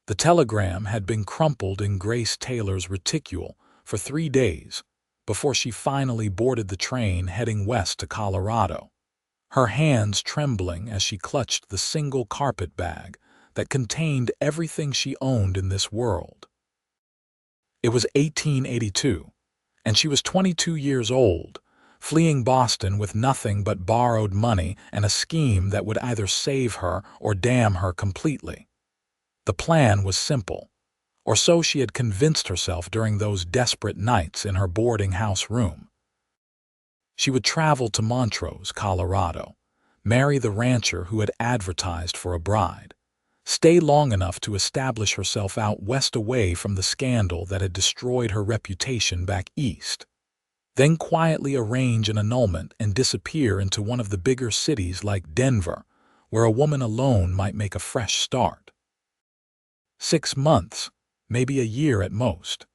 The telegram had been crumpled in Grace Taylor's reticule for 3 days before she finally boarded the train heading west to Colorado, her hands trembling as she clutched the single carpet bag that contained everything she owned in this world. It was 1882, and she was 22 years old, fleeing Boston with nothing but borrowed money and a scheme that would either save her or damn her completely. The plan was simple, or so she had convinced herself during those desperate nights in her boarding house room. She would travel to Montrose, Colorado, marry the rancher who had advertised for a bride, stay long enough to establish herself out west away from the scandal that had destroyed her reputation back east, then quietly arrange an annulment and disappear into one of the bigger cities like Denver, where a woman alone might make a fresh start. 6 months, maybe a year at most,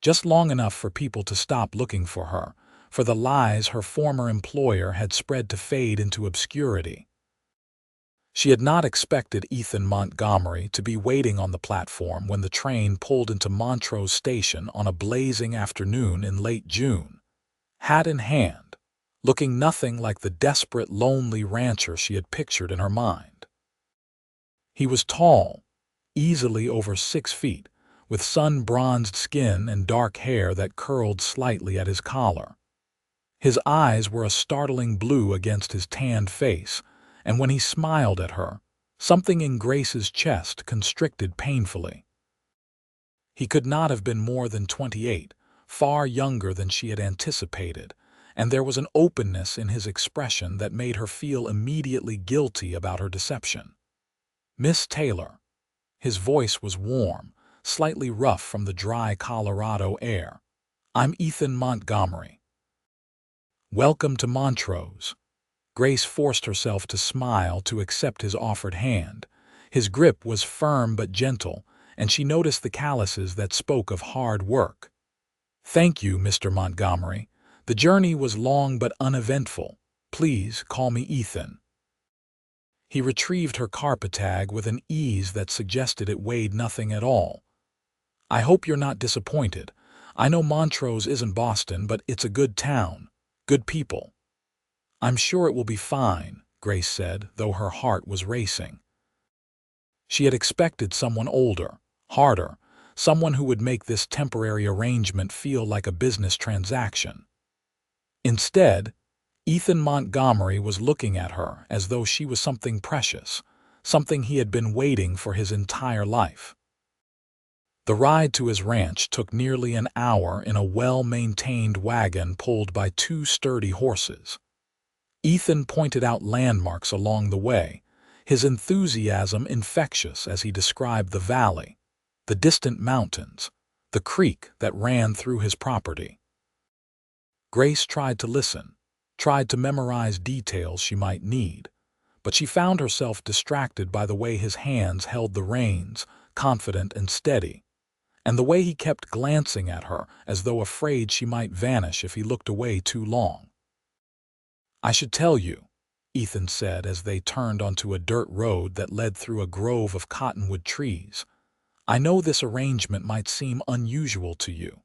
just long enough for people to stop looking for her, for the lies her former employer had spread to fade into obscurity. She had not expected Ethan Montgomery to be waiting on the platform when the train pulled into Montrose Station on a blazing afternoon in late June, hat in hand, looking nothing like the desperate, lonely rancher she had pictured in her mind. He was tall, easily over 6 feet, with sun-bronzed skin and dark hair that curled slightly at his collar. His eyes were a startling blue against his tanned face, and when he smiled at her, something in Grace's chest constricted painfully. He could not have been more than 28, far younger than she had anticipated, and there was an openness in his expression that made her feel immediately guilty about her deception. "Miss Taylor." His voice was warm, slightly rough from the dry Colorado air. "I'm Ethan Montgomery." "Welcome to Montrose." Grace forced herself to smile to accept his offered hand. His grip was firm but gentle, and she noticed the calluses that spoke of hard work. "Thank you, Mr. Montgomery. The journey was long but uneventful. Please call me Ethan." He retrieved her carpet tag with an ease that suggested it weighed nothing at all. "I hope you're not disappointed. I know Montrose isn't Boston, but it's a good town, good people." "I'm sure it will be fine," Grace said, though her heart was racing. She had expected someone older, harder, someone who would make this temporary arrangement feel like a business transaction. Instead, Ethan Montgomery was looking at her as though she was something precious, something he had been waiting for his entire life. The ride to his ranch took nearly an hour in a well-maintained wagon pulled by 2 sturdy horses. Ethan pointed out landmarks along the way, his enthusiasm infectious as he described the valley, the distant mountains, the creek that ran through his property. Grace tried to listen, tried to memorize details she might need, but she found herself distracted by the way his hands held the reins, confident and steady, and the way he kept glancing at her as though afraid she might vanish if he looked away too long. "I should tell you," Ethan said as they turned onto a dirt road that led through a grove of cottonwood trees. "I know this arrangement might seem unusual to you.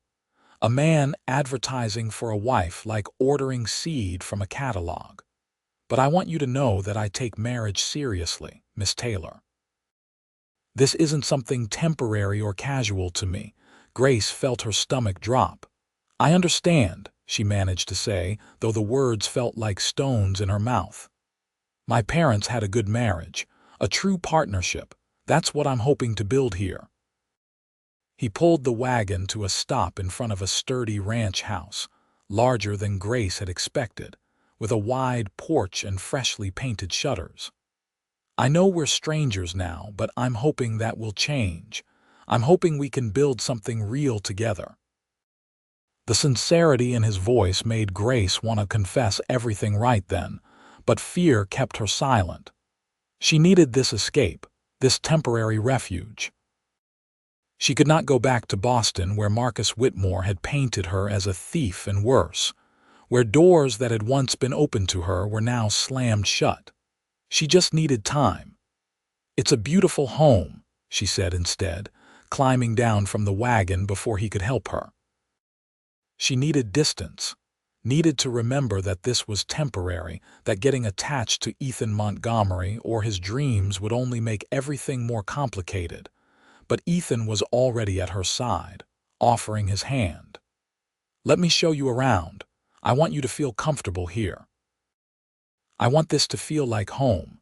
A man advertising for a wife like ordering seed from a catalog. But I want you to know that I take marriage seriously, Miss Taylor. This isn't something temporary or casual to me." Grace felt her stomach drop. "I understand," she managed to say, though the words felt like stones in her mouth. "My parents had a good marriage, a true partnership. That's what I'm hoping to build here." He pulled the wagon to a stop in front of a sturdy ranch house, larger than Grace had expected, with a wide porch and freshly painted shutters. "I know we're strangers now, but I'm hoping that will change. I'm hoping we can build something real together." The sincerity in his voice made Grace want to confess everything right then, but fear kept her silent. She needed this escape, this temporary refuge. She could not go back to Boston where Marcus Whitmore had painted her as a thief and worse, where doors that had once been open to her were now slammed shut. She just needed time. "It's a beautiful home," she said instead, climbing down from the wagon before he could help her. She needed distance, needed to remember that this was temporary, that getting attached to Ethan Montgomery or his dreams would only make everything more complicated. But Ethan was already at her side, offering his hand. "Let me show you around. I want you to feel comfortable here. I want this to feel like home."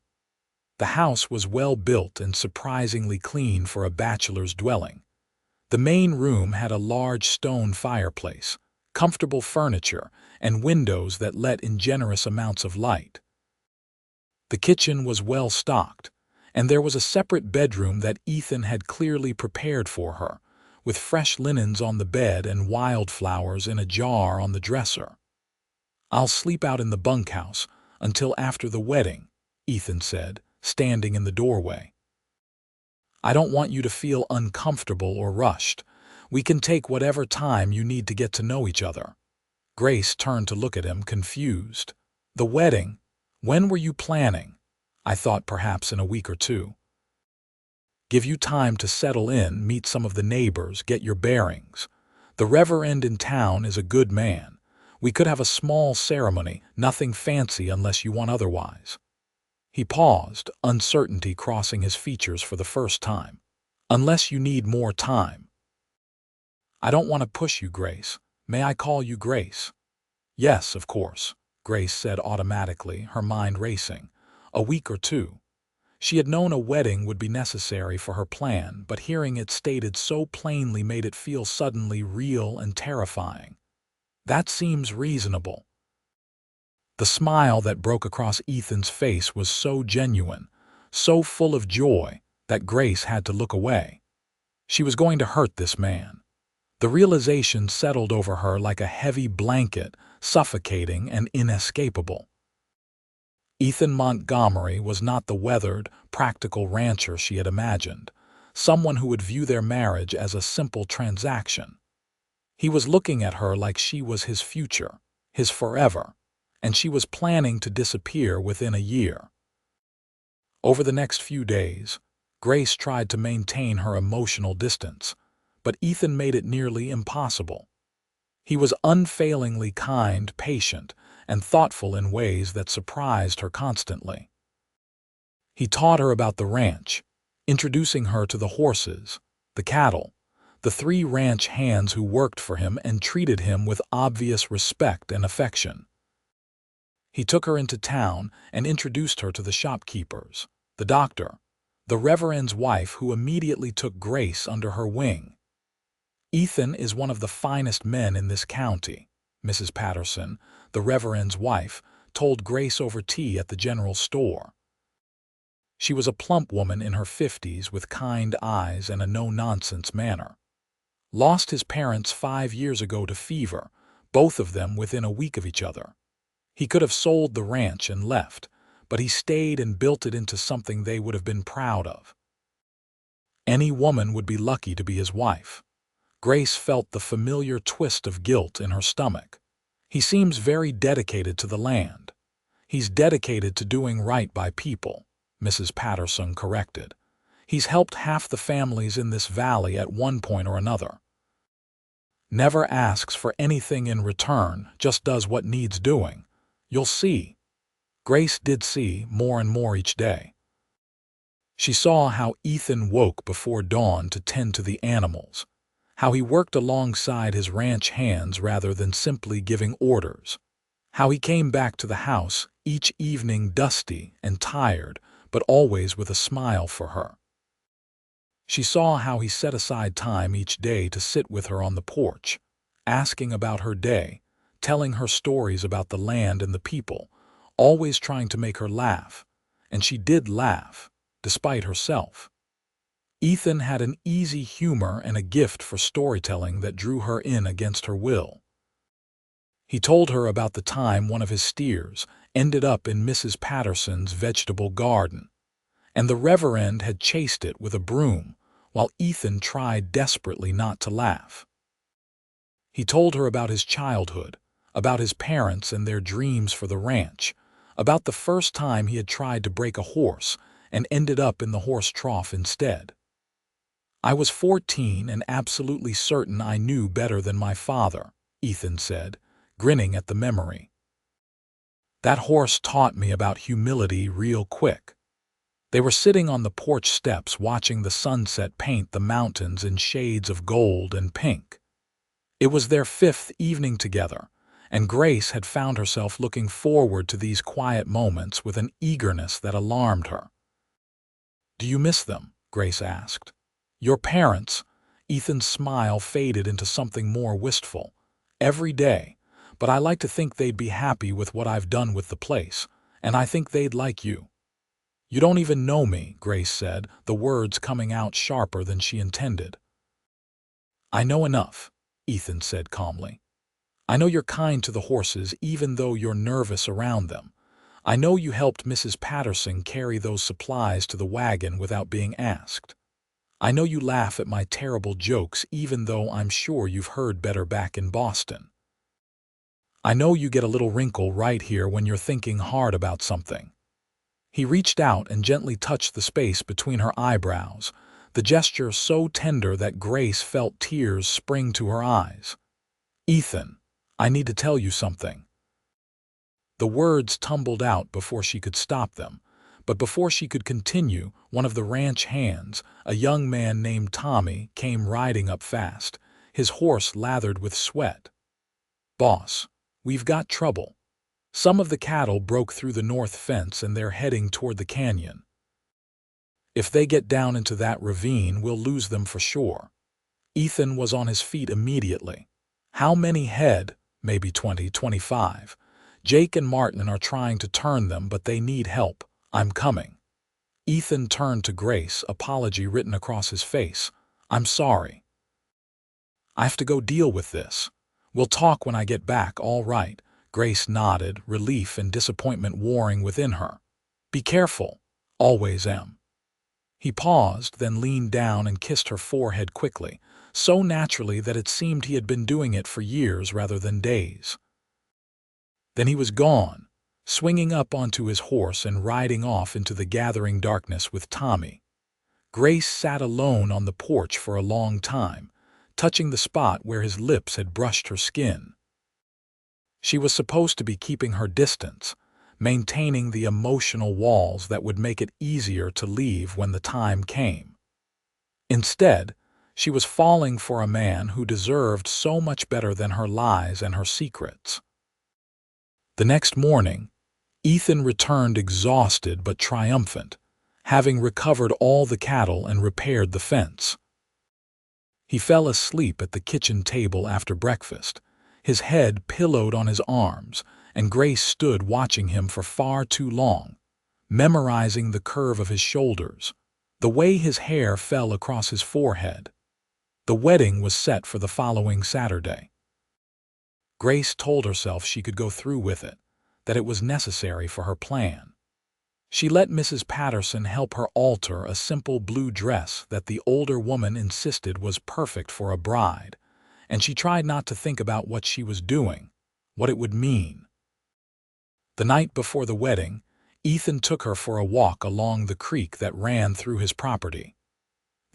The house was well built and surprisingly clean for a bachelor's dwelling. The main room had a large stone fireplace, comfortable furniture, and windows that let in generous amounts of light. The kitchen was well stocked, and there was a separate bedroom that Ethan had clearly prepared for her, with fresh linens on the bed and wildflowers in a jar on the dresser. "I'll sleep out in the bunkhouse until after the wedding," Ethan said, standing in the doorway. "I don't want you to feel uncomfortable or rushed. We can take whatever time you need to get to know each other." Grace turned to look at him, confused. "The wedding? When were you planning?" "I thought perhaps in a week or two. Give you time to settle in, meet some of the neighbors, get your bearings. The reverend in town is a good man. We could have a small ceremony, nothing fancy unless you want otherwise." He paused, uncertainty crossing his features for the first time. "Unless you need more time." "I don't want to push you, Grace. May I call you Grace?" "Yes, of course," Grace said automatically, her mind racing. A week or two. She had known a wedding would be necessary for her plan, but hearing it stated so plainly made it feel suddenly real and terrifying. "That seems reasonable." The smile that broke across Ethan's face was so genuine, so full of joy, that Grace had to look away. She was going to hurt this man. The realization settled over her like a heavy blanket, suffocating and inescapable. Ethan Montgomery was not the weathered, practical rancher she had imagined, someone who would view their marriage as a simple transaction. He was looking at her like she was his future, his forever, and she was planning to disappear within a year. Over the next few days, Grace tried to maintain her emotional distance, but Ethan made it nearly impossible. He was unfailingly kind, patient, and thoughtful in ways that surprised her constantly. He taught her about the ranch, introducing her to the horses, the cattle, the 3 ranch hands who worked for him and treated him with obvious respect and affection. He took her into town and introduced her to the shopkeepers, the doctor, the reverend's wife, who immediately took Grace under her wing. "Ethan is one of the finest men in this county," Mrs. Patterson, the reverend's wife, told Grace over tea at the general store. She was a plump woman in her 50s with kind eyes and a no-nonsense manner. "Lost his parents 5 years ago to fever, both of them within a week of each other. He could have sold the ranch and left, but he stayed and built it into something they would have been proud of. Any woman would be lucky to be his wife." Grace felt the familiar twist of guilt in her stomach. "He seems very dedicated to the land." "He's dedicated to doing right by people," Mrs. Patterson corrected. "He's helped half the families in this valley at one point or another. Never asks for anything in return, just does what needs doing. You'll see." Grace did see more and more each day. She saw how Ethan woke before dawn to tend to the animals, how he worked alongside his ranch hands rather than simply giving orders, how he came back to the house each evening dusty and tired, but always with a smile for her. She saw how he set aside time each day to sit with her on the porch, asking about her day, telling her stories about the land and the people, always trying to make her laugh, and she did laugh, despite herself. Ethan had an easy humor and a gift for storytelling that drew her in against her will. He told her about the time one of his steers ended up in Mrs. Patterson's vegetable garden, and the reverend had chased it with a broom, while Ethan tried desperately not to laugh. He told her about his childhood, about his parents and their dreams for the ranch, about the first time he had tried to break a horse and ended up in the horse trough instead. I was 14 and absolutely certain I knew better than my father, Ethan said, grinning at the memory. That horse taught me about humility real quick. They were sitting on the porch steps watching the sunset paint the mountains in shades of gold and pink. It was their 5th evening together, and Grace had found herself looking forward to these quiet moments with an eagerness that alarmed her. "Do you miss them?" Grace asked. "Your parents?" Ethan's smile faded into something more wistful. "Every day, but I like to think they'd be happy with what I've done with the place, and I think they'd like you." "You don't even know me," Grace said, the words coming out sharper than she intended. "I know enough," Ethan said calmly. "I know you're kind to the horses even though you're nervous around them. I know you helped Mrs. Patterson carry those supplies to the wagon without being asked. I know you laugh at my terrible jokes even though I'm sure you've heard better back in Boston. I know you get a little wrinkle right here when you're thinking hard about something." He reached out and gently touched the space between her eyebrows, the gesture so tender that Grace felt tears spring to her eyes. "Ethan, I need to tell you something." The words tumbled out before she could stop them, but before she could continue, one of the ranch hands, a young man named Tommy, came riding up fast, his horse lathered with sweat. "Boss, we've got trouble. Some of the cattle broke through the north fence and they're heading toward the canyon. If they get down into that ravine, we'll lose them for sure." Ethan was on his feet immediately. "How many head?" "Maybe 20, 25. Jake and Martin are trying to turn them, but they need help. I'm coming." Ethan turned to Grace, apology written across his face. "I'm sorry. I have to go deal with this. We'll talk when I get back, all right?" Grace nodded, relief and disappointment warring within her. "Be careful. Always am." He paused, then leaned down and kissed her forehead quickly, so naturally that it seemed he had been doing it for years rather than days. Then he was gone, swinging up onto his horse and riding off into the gathering darkness with Tommy. Grace sat alone on the porch for a long time, touching the spot where his lips had brushed her skin. She was supposed to be keeping her distance, maintaining the emotional walls that would make it easier to leave when the time came. Instead, she was falling for a man who deserved so much better than her lies and her secrets. The next morning, Ethan returned exhausted but triumphant, having recovered all the cattle and repaired the fence. He fell asleep at the kitchen table after breakfast, his head pillowed on his arms, and Grace stood watching him for far too long, memorizing the curve of his shoulders, the way his hair fell across his forehead. The wedding was set for the following Saturday. Grace told herself she could go through with it, that it was necessary for her plan. She let Mrs. Patterson help her alter a simple blue dress that the older woman insisted was perfect for a bride, and she tried not to think about what she was doing, what it would mean. The night before the wedding, Ethan took her for a walk along the creek that ran through his property.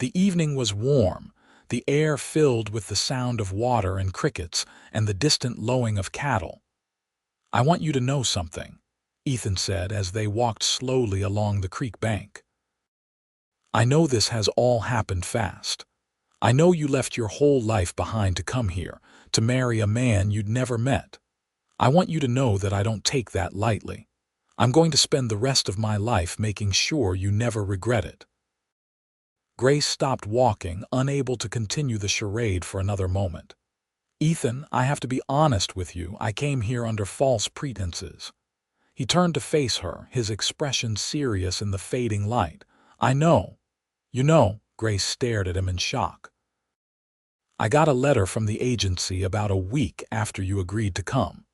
The evening was warm, the air filled with the sound of water and crickets and the distant lowing of cattle. "I want you to know something," Ethan said as they walked slowly along the creek bank. "I know this has all happened fast. I know you left your whole life behind to come here, to marry a man you'd never met. I want you to know that I don't take that lightly. I'm going to spend the rest of my life making sure you never regret it." Grace stopped walking, unable to continue the charade for another moment. "Ethan, I have to be honest with you. I came here under false pretenses." He turned to face her, his expression serious in the fading light. "I know." "You know?" Grace stared at him in shock. "I got a letter from the agency about a week after you agreed to come.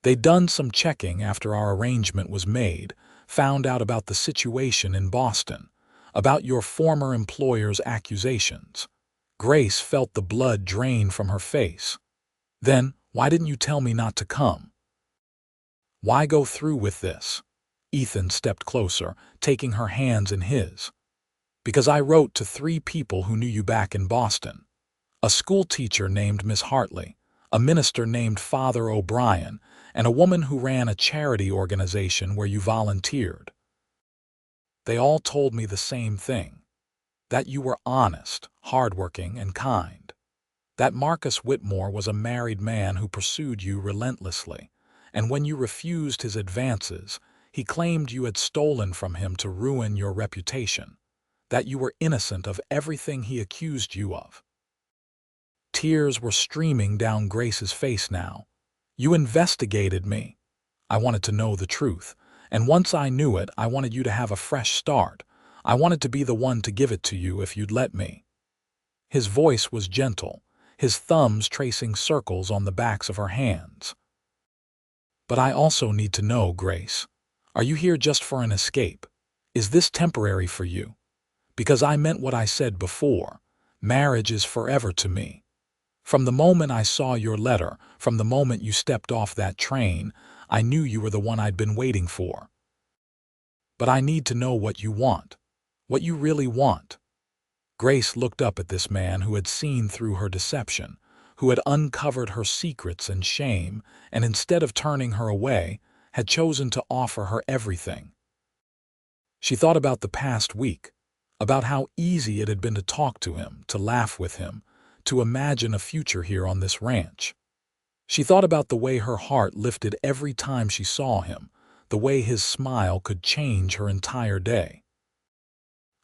They'd done some checking after our arrangement was made, found out about the situation in Boston, about your former employer's accusations." Grace felt the blood drain from her face. "Then, why didn't you tell me not to come? Why go through with this?" Ethan stepped closer, taking her hands in his. Because I wrote to 3 people who knew you back in Boston. A school teacher named Miss Hartley, a minister named Father O'Brien, and a woman who ran a charity organization where you volunteered. They all told me the same thing, that you were honest, hardworking, and kind. That Marcus Whitmore was a married man who pursued you relentlessly, and when you refused his advances, he claimed you had stolen from him to ruin your reputation, that you were innocent of everything he accused you of. Tears were streaming down Grace's face now. You investigated me. I wanted to know the truth, and once I knew it, I wanted you to have a fresh start. I wanted to be the one to give it to you if you'd let me. His voice was gentle, his thumbs tracing circles on the backs of her hands. But I also need to know, Grace. Are you here just for an escape? Is this temporary for you? Because I meant what I said before. Marriage is forever to me. From the moment I saw your letter, from the moment you stepped off that train, I knew you were the one I'd been waiting for. But I need to know what you want, what you really want. Grace looked up at this man who had seen through her deception, who had uncovered her secrets and shame, and instead of turning her away, had chosen to offer her everything. She thought about the past week, about how easy it had been to talk to him, to laugh with him, to imagine a future here on this ranch. She thought about the way her heart lifted every time she saw him, the way his smile could change her entire day.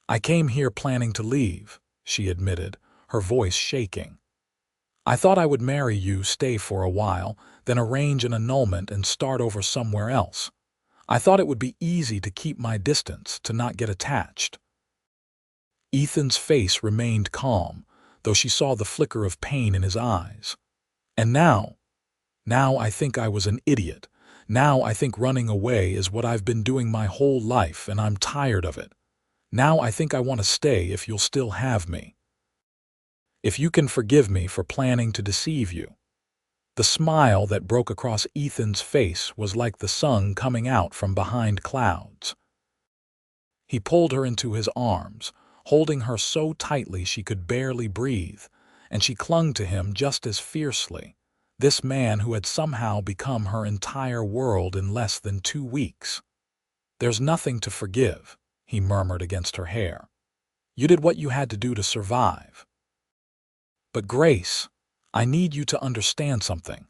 I came here planning to leave, she admitted, her voice shaking. I thought I would marry you, stay for a while, then arrange an annulment and start over somewhere else. I thought it would be easy to keep my distance, to not get attached. Ethan's face remained calm, though she saw the flicker of pain in his eyes. And now I think I was an idiot. Now I think running away is what I've been doing my whole life, and I'm tired of it. Now I think I want to stay if you'll still have me. If you can forgive me for planning to deceive you. The smile that broke across Ethan's face was like the sun coming out from behind clouds. He pulled her into his arms, holding her so tightly she could barely breathe, and she clung to him just as fiercely, this man who had somehow become her entire world in less than 2 weeks. There's nothing to forgive, he murmured against her hair. You did what you had to do to survive. But Grace, I need you to understand something.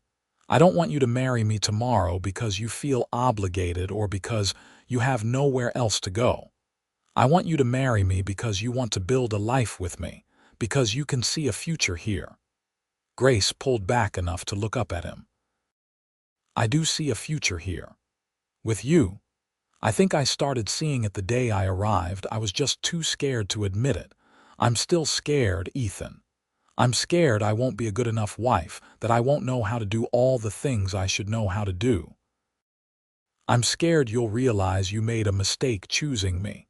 I don't want you to marry me tomorrow because you feel obligated or because you have nowhere else to go. I want you to marry me because you want to build a life with me, because you can see a future here. Grace pulled back enough to look up at him. I do see a future here. With you. I think I started seeing it the day I arrived. I was just too scared to admit it. I'm still scared, Ethan. I'm scared I won't be a good enough wife, that I won't know how to do all the things I should know how to do. I'm scared you'll realize you made a mistake choosing me.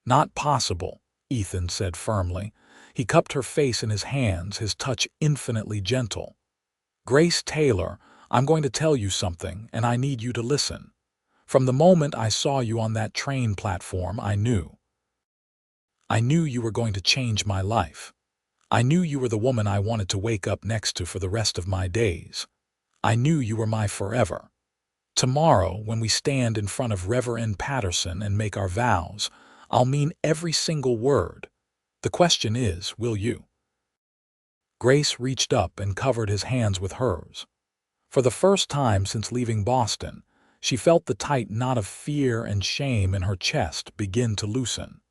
Not possible, Ethan said firmly. He cupped her face in his hands, his touch infinitely gentle. Grace Taylor, I'm going to tell you something, and I need you to listen. From the moment I saw you on that train platform, I knew. I knew you were going to change my life. I knew you were the woman I wanted to wake up next to for the rest of my days. I knew you were my forever. Tomorrow, when we stand in front of Reverend Patterson and make our vows, I'll mean every single word. The question is, will you? Grace reached up and covered his hands with hers. For the first time since leaving Boston, she felt the tight knot of fear and shame in her chest begin to loosen.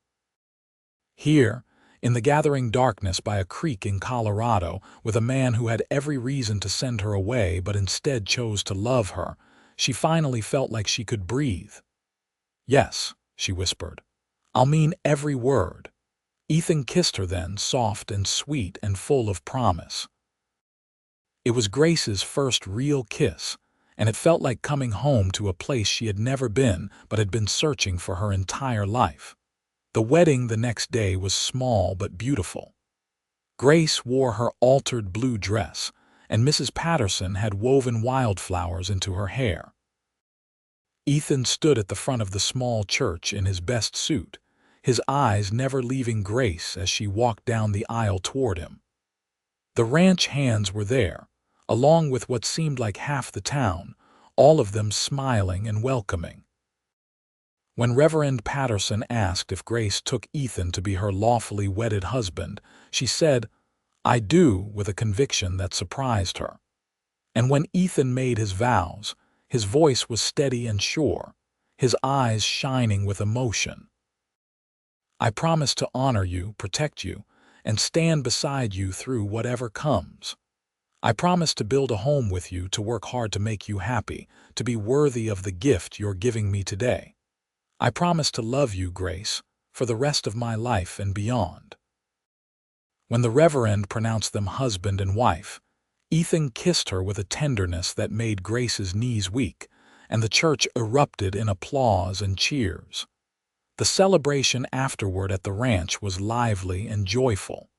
Here, in the gathering darkness by a creek in Colorado, with a man who had every reason to send her away but instead chose to love her, she finally felt like she could breathe. Yes, she whispered. I'll mean every word. Ethan kissed her then, soft and sweet and full of promise. It was Grace's first real kiss, and it felt like coming home to a place she had never been but had been searching for her entire life. The wedding the next day was small but beautiful. Grace wore her altered blue dress, and Mrs. Patterson had woven wildflowers into her hair. Ethan stood at the front of the small church in his best suit, his eyes never leaving Grace as she walked down the aisle toward him. The ranch hands were there, along with what seemed like half the town, all of them smiling and welcoming. When Reverend Patterson asked if Grace took Ethan to be her lawfully wedded husband, she said, "I do," with a conviction that surprised her. And when Ethan made his vows, his voice was steady and sure, his eyes shining with emotion. "I promise to honor you, protect you, and stand beside you through whatever comes. I promise to build a home with you, to work hard to make you happy, to be worthy of the gift you're giving me today. I promise to love you, Grace, for the rest of my life and beyond." When the Reverend pronounced them husband and wife, Ethan kissed her with a tenderness that made Grace's knees weak, and the church erupted in applause and cheers. The celebration afterward at the ranch was lively and joyful.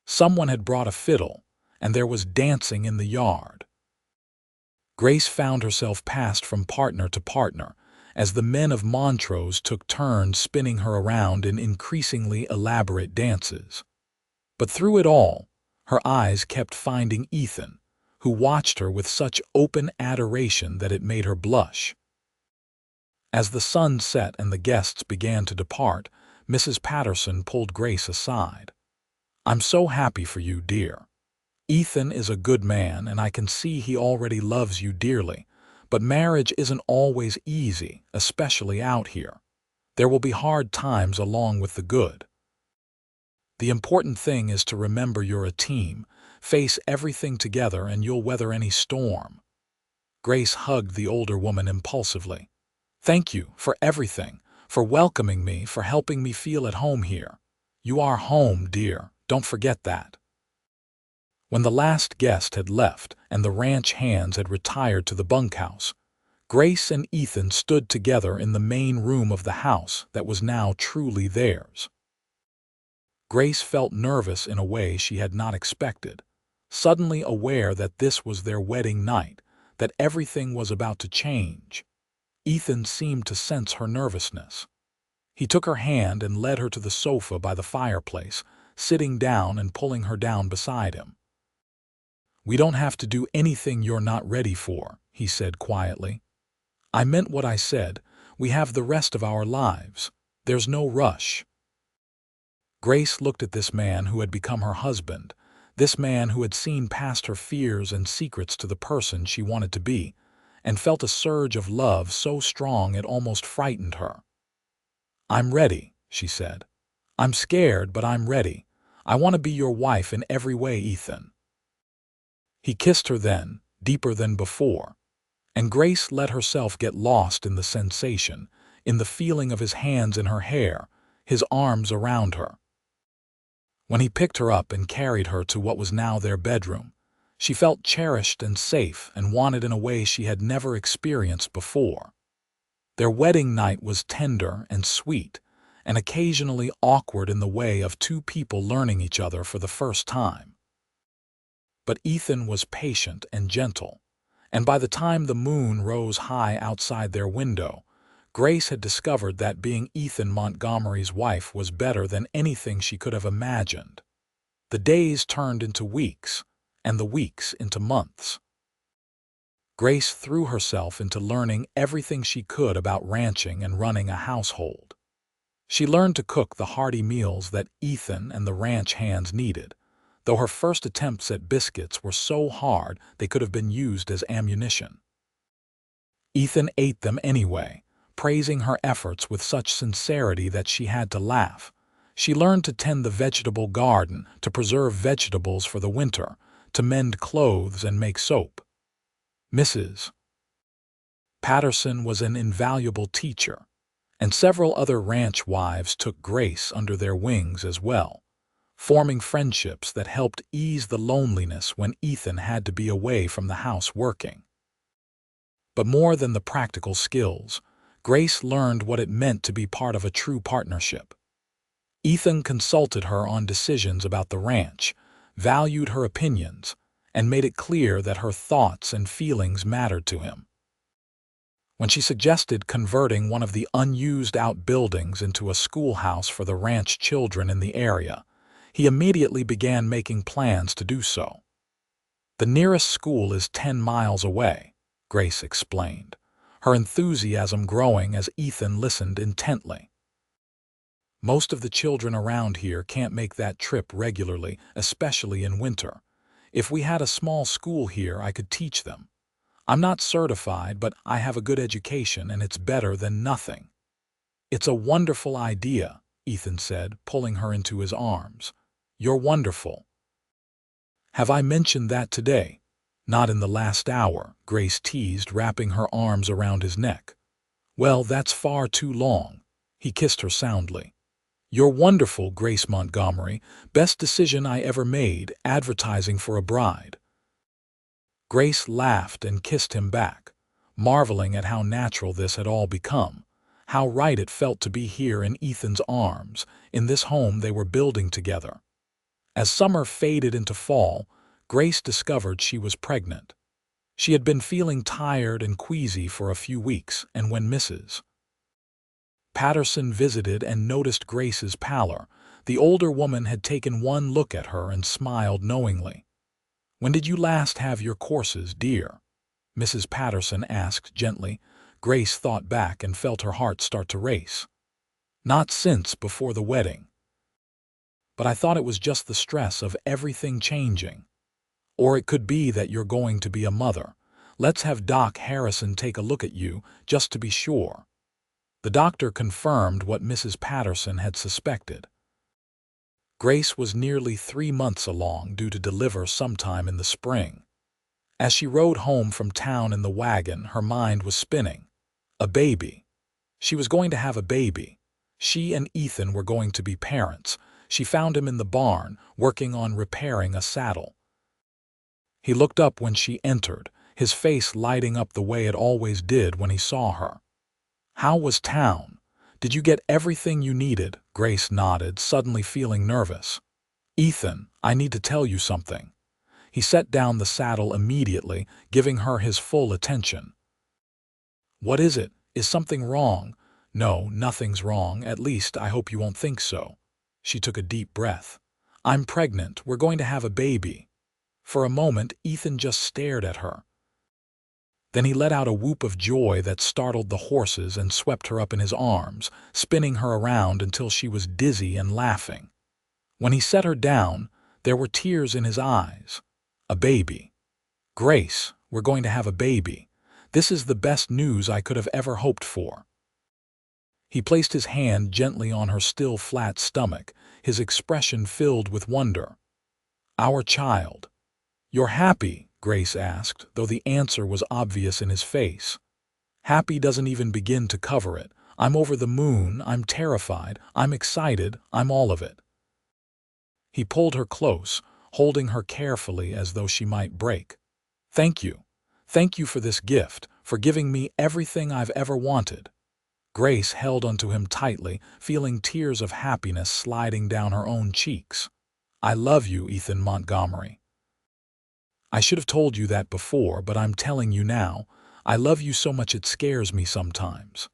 Someone had brought a fiddle, and there was dancing in the yard. Grace found herself passed from partner to partner, as the men of Montrose took turns spinning her around in increasingly elaborate dances. But through it all, her eyes kept finding Ethan, who watched her with such open adoration that it made her blush. As the sun set and the guests began to depart, Mrs. Patterson pulled Grace aside. "I'm so happy for you, dear. Ethan is a good man, and I can see he already loves you dearly, but marriage isn't always easy, especially out here. There will be hard times along with the good. The important thing is to remember you're a team, face everything together, and you'll weather any storm." Grace hugged the older woman impulsively. "Thank you for everything, for welcoming me, for helping me feel at home here. You are home, dear, don't forget that." When the last guest had left and the ranch hands had retired to the bunkhouse, Grace and Ethan stood together in the main room of the house that was now truly theirs. Grace felt nervous in a way she had not expected, suddenly aware that this was their wedding night, that everything was about to change. Ethan seemed to sense her nervousness. He took her hand and led her to the sofa by the fireplace, sitting down and pulling her down beside him. "We don't have to do anything you're not ready for," he said quietly. "I meant what I said. We have the rest of our lives. There's no rush." Grace looked at this man who had become her husband, this man who had seen past her fears and secrets to the person she wanted to be, and felt a surge of love so strong it almost frightened her. "I'm ready," she said. "I'm scared, but I'm ready. I want to be your wife in every way, Ethan." He kissed her then, deeper than before, and Grace let herself get lost in the sensation, in the feeling of his hands in her hair, his arms around her. When he picked her up and carried her to what was now their bedroom, she felt cherished and safe and wanted in a way she had never experienced before. Their wedding night was tender and sweet, and occasionally awkward in the way of two people learning each other for the first time. But Ethan was patient and gentle, and by the time the moon rose high outside their window, Grace had discovered that being Ethan Montgomery's wife was better than anything she could have imagined. The days turned into weeks, and the weeks into months. Grace threw herself into learning everything she could about ranching and running a household. She learned to cook the hearty meals that Ethan and the ranch hands needed, though her first attempts at biscuits were so hard they could have been used as ammunition. Ethan ate them anyway, praising her efforts with such sincerity that she had to laugh. She learned to tend the vegetable garden, to preserve vegetables for the winter, to mend clothes and make soap. Mrs. Patterson was an invaluable teacher, and several other ranch wives took Grace under their wings as well, forming friendships that helped ease the loneliness when Ethan had to be away from the house working. But more than the practical skills, Grace learned what it meant to be part of a true partnership. Ethan consulted her on decisions about the ranch, valued her opinions, and made it clear that her thoughts and feelings mattered to him. When she suggested converting one of the unused outbuildings into a schoolhouse for the ranch children in the area, he immediately began making plans to do so. "The nearest school is 10 miles away," Grace explained, her enthusiasm growing as Ethan listened intently. "Most of the children around here can't make that trip regularly, especially in winter. If we had a small school here, I could teach them. I'm not certified, but I have a good education and it's better than nothing." "It's a wonderful idea," Ethan said, pulling her into his arms. "You're wonderful." "Have I mentioned that today?" "Not in the last hour," Grace teased, wrapping her arms around his neck. "Well, that's far too long." He kissed her soundly. "You're wonderful, Grace Montgomery. Best decision I ever made, advertising for a bride." Grace laughed and kissed him back, marveling at how natural this had all become, how right it felt to be here in Ethan's arms, in this home they were building together. As summer faded into fall, Grace discovered she was pregnant. She had been feeling tired and queasy for a few weeks, and when Mrs. Patterson visited and noticed Grace's pallor, the older woman had taken one look at her and smiled knowingly. "When did you last have your courses, dear?" Mrs. Patterson asked gently. Grace thought back and felt her heart start to race. "Not since before the wedding. But I thought it was just the stress of everything changing. Or it could be that you're going to be a mother. Let's have Doc Harrison take a look at you, just to be sure." The doctor confirmed what Mrs. Patterson had suspected. Grace was nearly 3 months along, due to deliver sometime in the spring. As she rode home from town in the wagon, her mind was spinning. A baby. She was going to have a baby. She and Ethan were going to be parents. She found him in the barn, working on repairing a saddle. He looked up when she entered, his face lighting up the way it always did when he saw her. "How was town? Did you get everything you needed?" Grace nodded, suddenly feeling nervous. "Ethan, I need to tell you something." He set down the saddle immediately, giving her his full attention. "What is it? Is something wrong?" "No, nothing's wrong. At least, I hope you won't think so." She took a deep breath. "I'm pregnant. We're going to have a baby." For a moment, Ethan just stared at her. Then he let out a whoop of joy that startled the horses and swept her up in his arms, spinning her around until she was dizzy and laughing. When he set her down, there were tears in his eyes. "A baby. Grace, we're going to have a baby. This is the best news I could have ever hoped for." He placed his hand gently on her still flat stomach, his expression filled with wonder. "Our child." "You're happy?" Grace asked, though the answer was obvious in his face. "Happy doesn't even begin to cover it. I'm over the moon, I'm terrified, I'm excited, I'm all of it." He pulled her close, holding her carefully as though she might break. "Thank you. Thank you for this gift, for giving me everything I've ever wanted." Grace held onto him tightly, feeling tears of happiness sliding down her own cheeks. "I love you, Ethan Montgomery. I should have told you that before, but I'm telling you now. I love you so much it scares me sometimes."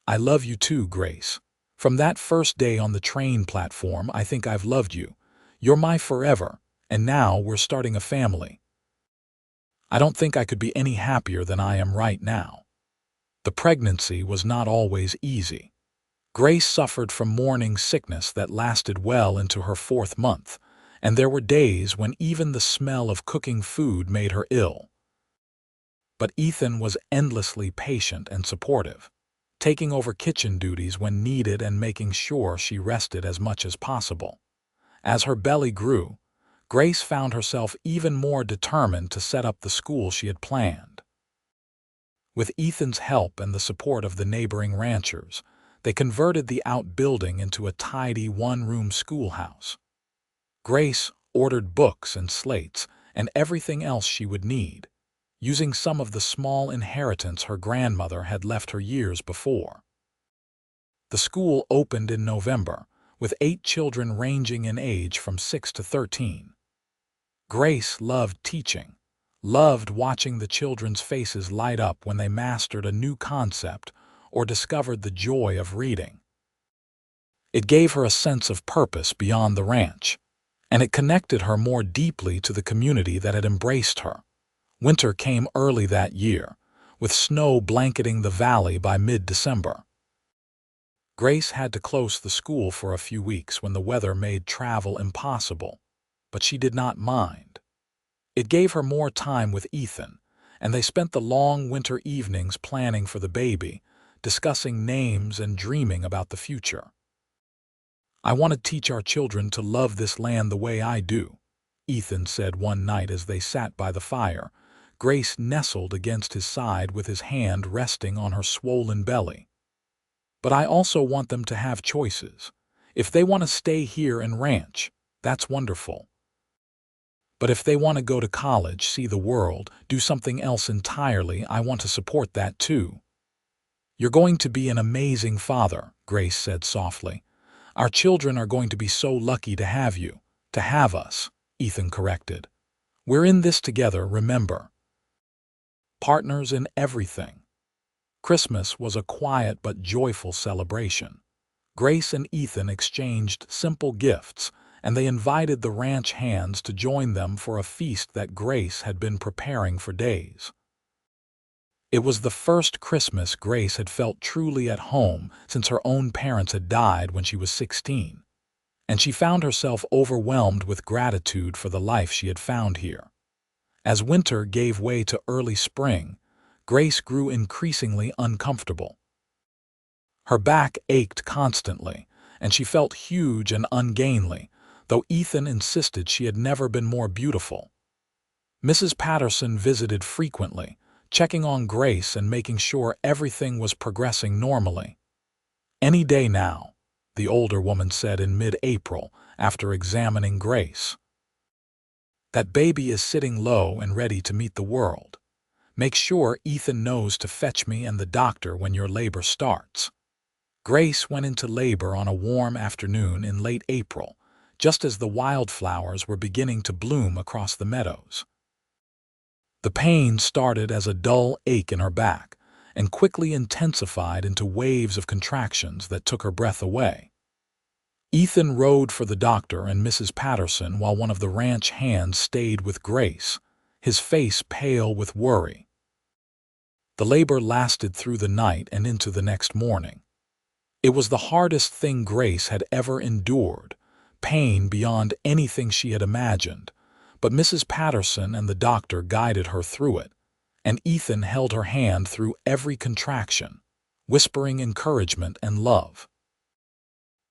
"I love you too, Grace. From that first day on the train platform, I think I've loved you. You're my forever, and now we're starting a family. I don't think I could be any happier than I am right now." The pregnancy was not always easy. Grace suffered from morning sickness that lasted well into her 4th month, and there were days when even the smell of cooking food made her ill. But Ethan was endlessly patient and supportive, taking over kitchen duties when needed and making sure she rested as much as possible. As her belly grew, Grace found herself even more determined to set up the school she had planned. With Ethan's help and the support of the neighboring ranchers, they converted the outbuilding into a tidy one-room schoolhouse. Grace ordered books and slates and everything else she would need, using some of the small inheritance her grandmother had left her years before. The school opened in November, with 8 children ranging in age from 6 to 13. Grace loved teaching, loved watching the children's faces light up when they mastered a new concept or discovered the joy of reading. It gave her a sense of purpose beyond the ranch, and it connected her more deeply to the community that had embraced her. Winter came early that year, with snow blanketing the valley by mid-December. Grace had to close the school for a few weeks when the weather made travel impossible, but she did not mind. It gave her more time with Ethan, and they spent the long winter evenings planning for the baby, discussing names and dreaming about the future. "I want to teach our children to love this land the way I do," Ethan said one night as they sat by the fire, Grace nestled against his side with his hand resting on her swollen belly. "But I also want them to have choices. If they want to stay here and ranch, that's wonderful. But if they want to go to college, see the world, do something else entirely, I want to support that too." "You're going to be an amazing father," Grace said softly. "Our children are going to be so lucky to have you, to have us," Ethan corrected. "We're in this together, remember. Partners in everything." Christmas was a quiet but joyful celebration. Grace and Ethan exchanged simple gifts, and they invited the ranch hands to join them for a feast that Grace had been preparing for days. It was the first Christmas Grace had felt truly at home since her own parents had died when she was 16, and she found herself overwhelmed with gratitude for the life she had found here. As winter gave way to early spring, Grace grew increasingly uncomfortable. Her back ached constantly, and she felt huge and ungainly, though Ethan insisted she had never been more beautiful. Mrs. Patterson visited frequently, checking on Grace and making sure everything was progressing normally. "Any day now," the older woman said in mid-April after examining Grace. "That baby is sitting low and ready to meet the world. Make sure Ethan knows to fetch me and the doctor when your labor starts." Grace went into labor on a warm afternoon in late April, just as the wildflowers were beginning to bloom across the meadows. The pain started as a dull ache in her back and quickly intensified into waves of contractions that took her breath away. Ethan rode for the doctor and Mrs. Patterson while one of the ranch hands stayed with Grace, his face pale with worry. The labor lasted through the night and into the next morning. It was the hardest thing Grace had ever endured, pain beyond anything she had imagined, but Mrs. Patterson and the doctor guided her through it, and Ethan held her hand through every contraction, whispering encouragement and love.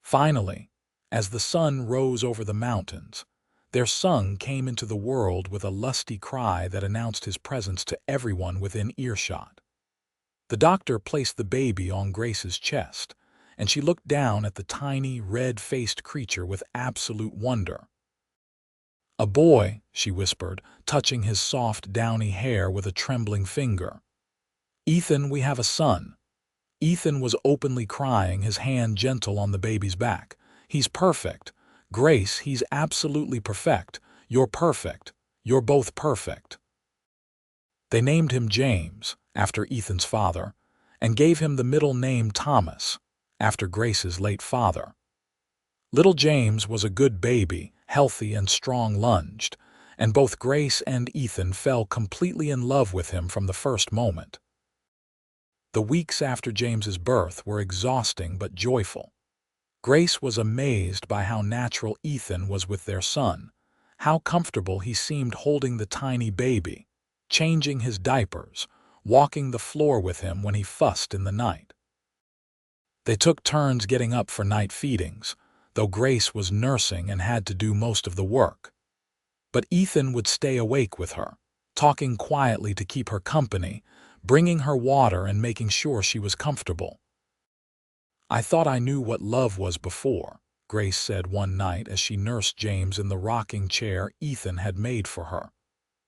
Finally, as the sun rose over the mountains, their son came into the world with a lusty cry that announced his presence to everyone within earshot. The doctor placed the baby on Grace's chest, and she looked down at the tiny, red-faced creature with absolute wonder. "A boy," she whispered, touching his soft, downy hair with a trembling finger. "Ethan, we have a son." Ethan was openly crying, his hand gentle on the baby's back. "He's perfect. Grace, he's absolutely perfect. You're perfect. You're both perfect." They named him James, after Ethan's father, and gave him the middle name Thomas, after Grace's late father. Little James was a good baby, healthy and strong-lunged, and both Grace and Ethan fell completely in love with him from the first moment. The weeks after James's birth were exhausting but joyful. Grace was amazed by how natural Ethan was with their son, how comfortable he seemed holding the tiny baby, changing his diapers, walking the floor with him when he fussed in the night. They took turns getting up for night feedings, though Grace was nursing and had to do most of the work. But Ethan would stay awake with her, talking quietly to keep her company, bringing her water and making sure she was comfortable. "I thought I knew what love was before," Grace said one night as she nursed James in the rocking chair Ethan had made for her.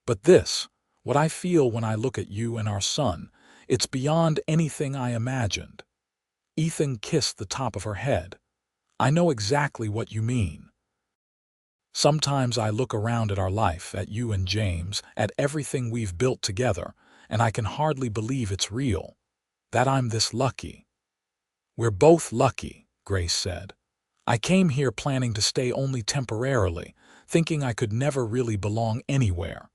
"But this, what I feel when I look at you and our son, it's beyond anything I imagined." Ethan kissed the top of her head. "I know exactly what you mean." Sometimes I look around at our life, at you and James, at everything we've built together, and I can hardly believe it's real, that I'm this lucky." "We're both lucky," Grace said. "I came here planning to stay only temporarily, thinking I could never really belong anywhere.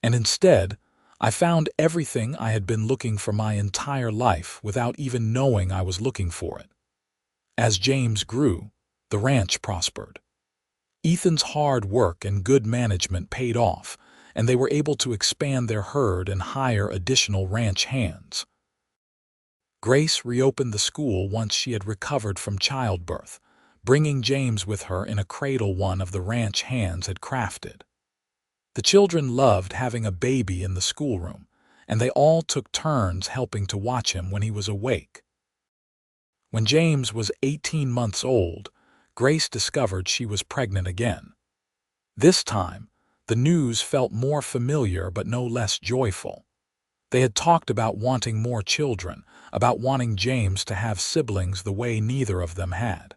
And instead, I found everything I had been looking for my entire life without even knowing I was looking for it." As James grew, the ranch prospered. Ethan's hard work and good management paid off, and they were able to expand their herd and hire additional ranch hands. Grace reopened the school once she had recovered from childbirth, bringing James with her in a cradle one of the ranch hands had crafted. The children loved having a baby in the schoolroom, and they all took turns helping to watch him when he was awake. When James was 18 months old, Grace discovered she was pregnant again. This time, the news felt more familiar but no less joyful. They had talked about wanting more children, about wanting James to have siblings the way neither of them had.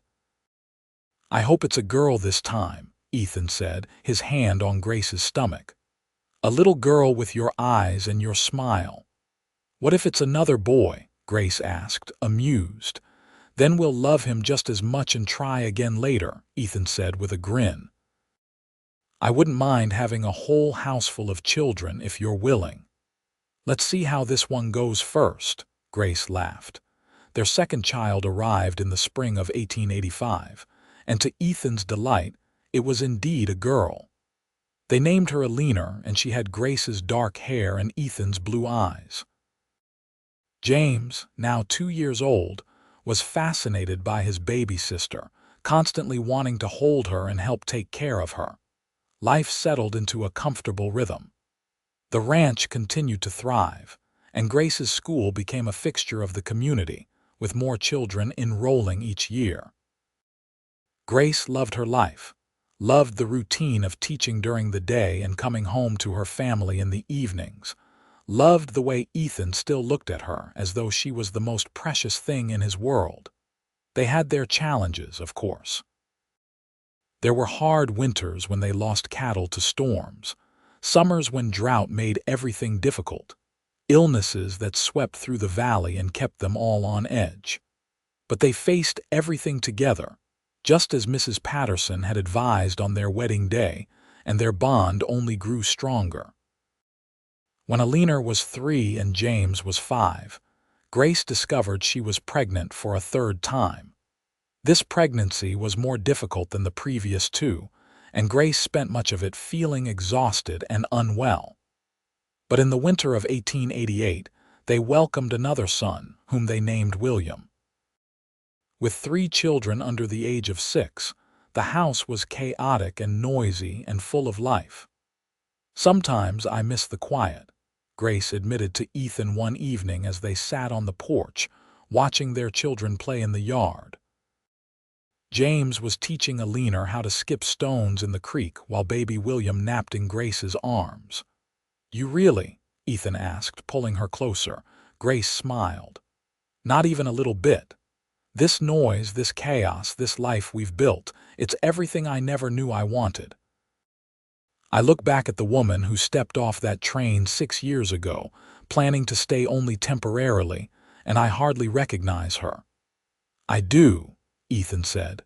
"I hope it's a girl this time," Ethan said, his hand on Grace's stomach. "A little girl with your eyes and your smile." "What if it's another boy?" Grace asked, amused. "Then we'll love him just as much and try again later," Ethan said with a grin. "I wouldn't mind having a whole house full of children if you're willing." "Let's see how this one goes first," Grace laughed. Their second child arrived in the spring of 1885, and to Ethan's delight, it was indeed a girl. They named her Alina, and she had Grace's dark hair and Ethan's blue eyes. James, now 2 years old, was fascinated by his baby sister, constantly wanting to hold her and help take care of her. Life settled into a comfortable rhythm. The ranch continued to thrive, and Grace's school became a fixture of the community, with more children enrolling each year. Grace loved her life, loved the routine of teaching during the day and coming home to her family in the evenings, loved the way Ethan still looked at her as though she was the most precious thing in his world. They had their challenges, of course. There were hard winters when they lost cattle to storms, summers when drought made everything difficult, illnesses that swept through the valley and kept them all on edge. But they faced everything together, just as Mrs. Patterson had advised on their wedding day, and their bond only grew stronger. When Alina was 3 and James was 5, Grace discovered she was pregnant for a third time. This pregnancy was more difficult than the previous 2, and Grace spent much of it feeling exhausted and unwell. But in the winter of 1888, they welcomed another son, whom they named William. With 3 children under the age of 6, the house was chaotic and noisy and full of life. "Sometimes I miss the quiet," Grace admitted to Ethan one evening as they sat on the porch, watching their children play in the yard. James was teaching Alina how to skip stones in the creek while baby William napped in Grace's arms. "You really?" Ethan asked, pulling her closer. Grace smiled. "Not even a little bit. This noise, this chaos, this life we've built, it's everything I never knew I wanted. I look back at the woman who stepped off that train 6 years ago, planning to stay only temporarily, and I hardly recognize her." "I do," Ethan said.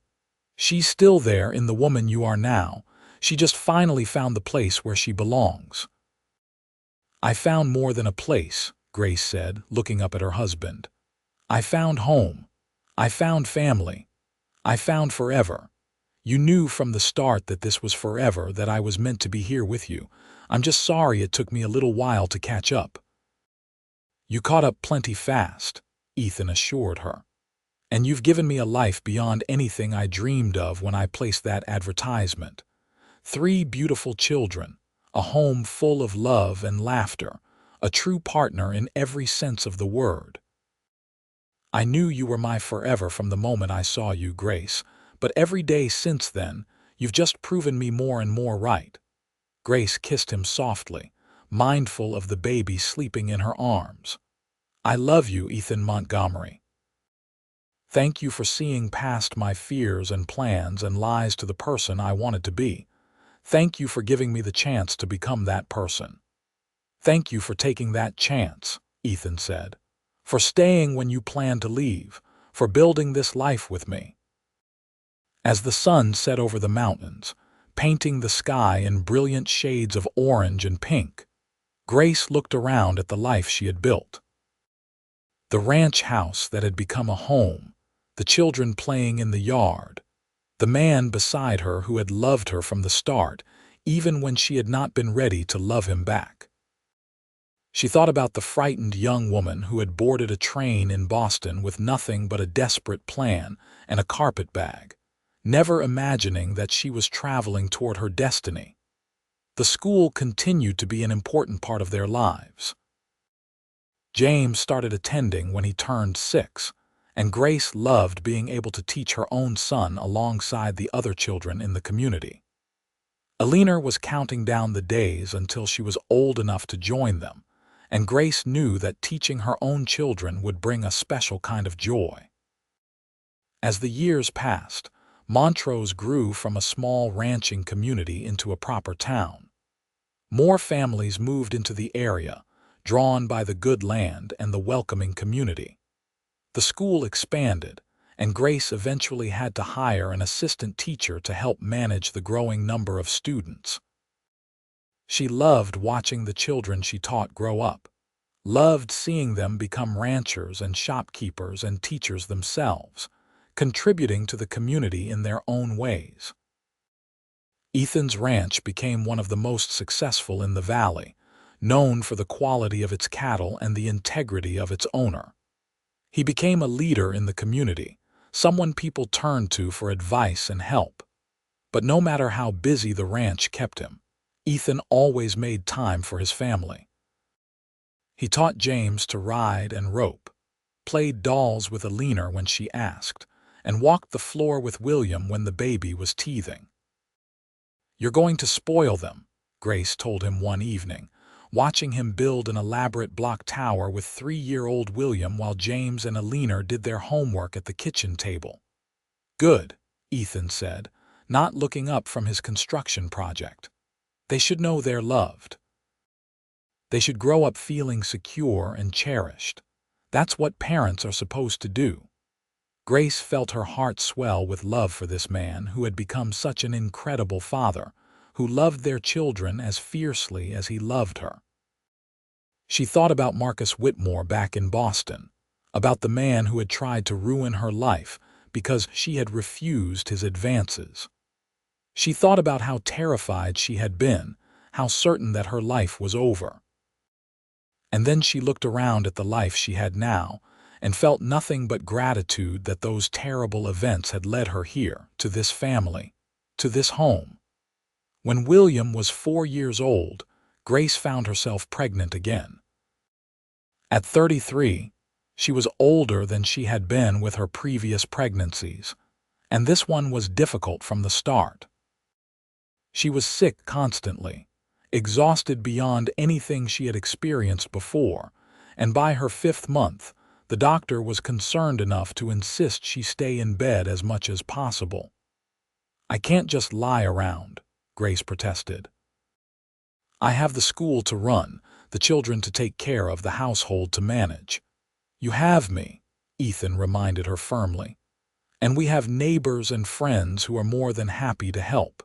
"She's still there in the woman you are now. She just finally found the place where she belongs." "I found more than a place," Grace said, looking up at her husband. "I found home. I found family. I found forever. You knew from the start that this was forever, that I was meant to be here with you. I'm just sorry it took me a little while to catch up." "You caught up plenty fast," Ethan assured her. "And you've given me a life beyond anything I dreamed of when I placed that advertisement. 3 beautiful children, a home full of love and laughter, a true partner in every sense of the word. I knew you were my forever from the moment I saw you, Grace, but every day since then, you've just proven me more and more right." Grace kissed him softly, mindful of the baby sleeping in her arms. "I love you, Ethan Montgomery." Thank you for seeing past my fears and plans and lies to the person I wanted to be. Thank you for giving me the chance to become that person. Thank you for taking that chance, Ethan said. For staying when you planned to leave, for building this life with me. As the sun set over the mountains, painting the sky in brilliant shades of orange and pink, Grace looked around at the life she had built. The ranch house that had become a home, the children playing in the yard, the man beside her who had loved her from the start, even when she had not been ready to love him back. She thought about the frightened young woman who had boarded a train in Boston with nothing but a desperate plan and a carpet bag, never imagining that she was traveling toward her destiny. The school continued to be an important part of their lives. James started attending when he turned 6, and Grace loved being able to teach her own son alongside the other children in the community. Alina was counting down the days until she was old enough to join them, and Grace knew that teaching her own children would bring a special kind of joy. As the years passed, Montrose grew from a small ranching community into a proper town. More families moved into the area, drawn by the good land and the welcoming community. The school expanded, and Grace eventually had to hire an assistant teacher to help manage the growing number of students. She loved watching the children she taught grow up, loved seeing them become ranchers and shopkeepers and teachers themselves, contributing to the community in their own ways. Ethan's ranch became one of the most successful in the valley, known for the quality of its cattle and the integrity of its owner. He became a leader in the community, someone people turned to for advice and help. But no matter how busy the ranch kept him, Ethan always made time for his family. He taught James to ride and rope, played dolls with Alina when she asked, and walked the floor with William when the baby was teething. "You're going to spoil them," Grace told him one evening, watching him build an elaborate block tower with 3-year-old William while James and Alina did their homework at the kitchen table. "Good," Ethan said, not looking up from his construction project. "They should know they're loved. They should grow up feeling secure and cherished. That's what parents are supposed to do." Grace felt her heart swell with love for this man who had become such an incredible father, who loved their children as fiercely as he loved her. She thought about Marcus Whitmore back in Boston, about the man who had tried to ruin her life because she had refused his advances. She thought about how terrified she had been, how certain that her life was over. And then she looked around at the life she had now, and felt nothing but gratitude that those terrible events had led her here, to this family, to this home. When William was 4 years old, Grace found herself pregnant again. At 33, she was older than she had been with her previous pregnancies, and this one was difficult from the start. She was sick constantly, exhausted beyond anything she had experienced before, and by her 5th month, the doctor was concerned enough to insist she stay in bed as much as possible. "I can't just lie around," Grace protested. "I have the school to run, the children to take care of, the household to manage." "You have me," Ethan reminded her firmly. "And we have neighbors and friends who are more than happy to help.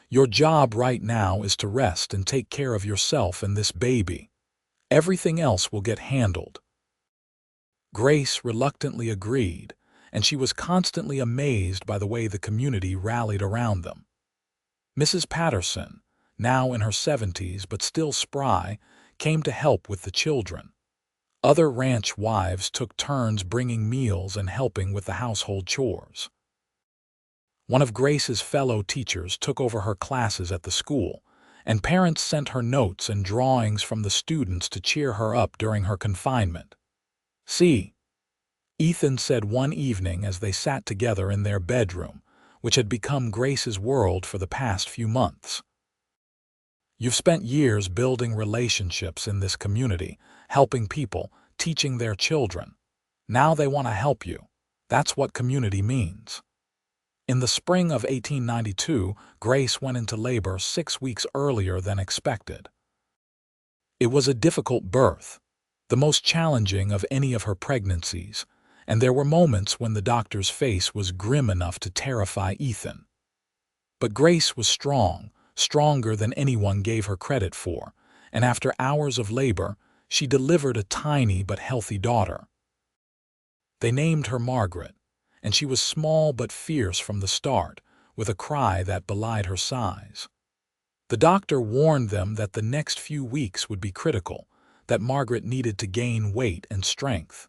Your job right now is to rest and take care of yourself and this baby. Everything else will get handled." Grace reluctantly agreed, and she was constantly amazed by the way the community rallied around them. Mrs. Patterson, now in her 70s but still spry, came to help with the children. Other ranch wives took turns bringing meals and helping with the household chores. One of Grace's fellow teachers took over her classes at the school, and parents sent her notes and drawings from the students to cheer her up during her confinement. "See," Ethan said one evening as they sat together in their bedroom, which had become Grace's world for the past few months. "You've spent years building relationships in this community, helping people, teaching their children. Now they want to help you. That's what community means. In the spring of 1892, Grace went into labor 6 weeks earlier than expected. It was a difficult birth, the most challenging of any of her pregnancies, and there were moments when the doctor's face was grim enough to terrify Ethan. But Grace was strong, stronger than anyone gave her credit for, and after hours of labor, she delivered a tiny but healthy daughter. They named her Margaret, and she was small but fierce from the start, with a cry that belied her size. The doctor warned them that the next few weeks would be critical, that Margaret needed to gain weight and strength.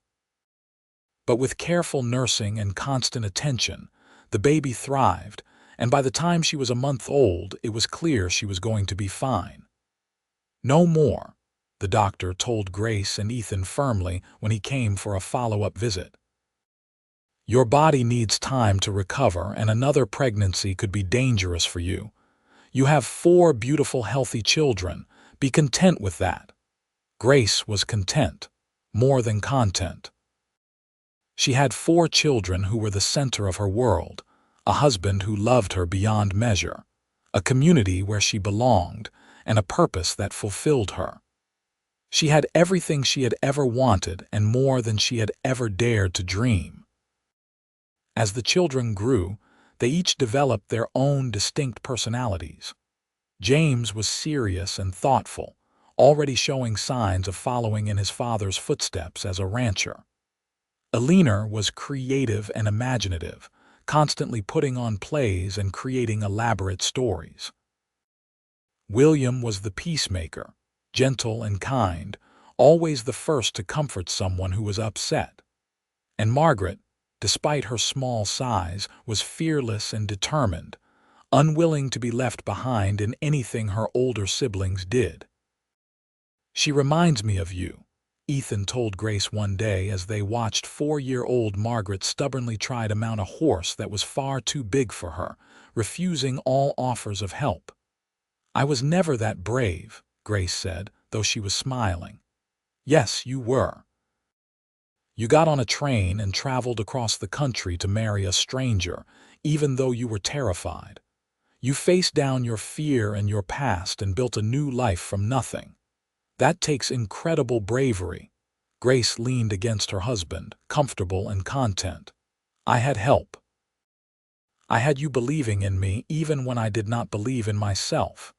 But with careful nursing and constant attention, the baby thrived, and by the time she was a month old, it was clear she was going to be fine. "No more," the doctor told Grace and Ethan firmly when he came for a follow-up visit. "Your body needs time to recover, and another pregnancy could be dangerous for you. You have 4 beautiful, healthy children. Be content with that." Grace was content, more than content. She had 4 children who were the center of her world, a husband who loved her beyond measure, a community where she belonged, and a purpose that fulfilled her. She had everything she had ever wanted and more than she had ever dared to dream. As the children grew, they each developed their own distinct personalities. James was serious and thoughtful, already showing signs of following in his father's footsteps as a rancher. Eleanor was creative and imaginative, constantly putting on plays and creating elaborate stories. William was the peacemaker, gentle and kind, always the first to comfort someone who was upset. And Margaret, despite her small size, was fearless and determined, unwilling to be left behind in anything her older siblings did. "She reminds me of you," Ethan told Grace one day as they watched 4-year-old Margaret stubbornly try to mount a horse that was far too big for her, refusing all offers of help. "I was never that brave," Grace said, though she was smiling. "Yes, you were. You got on a train and traveled across the country to marry a stranger, even though you were terrified. You faced down your fear and your past and built a new life from nothing. That takes incredible bravery." Grace leaned against her husband, comfortable and content. "I had help. I had you believing in me even when I did not believe in myself."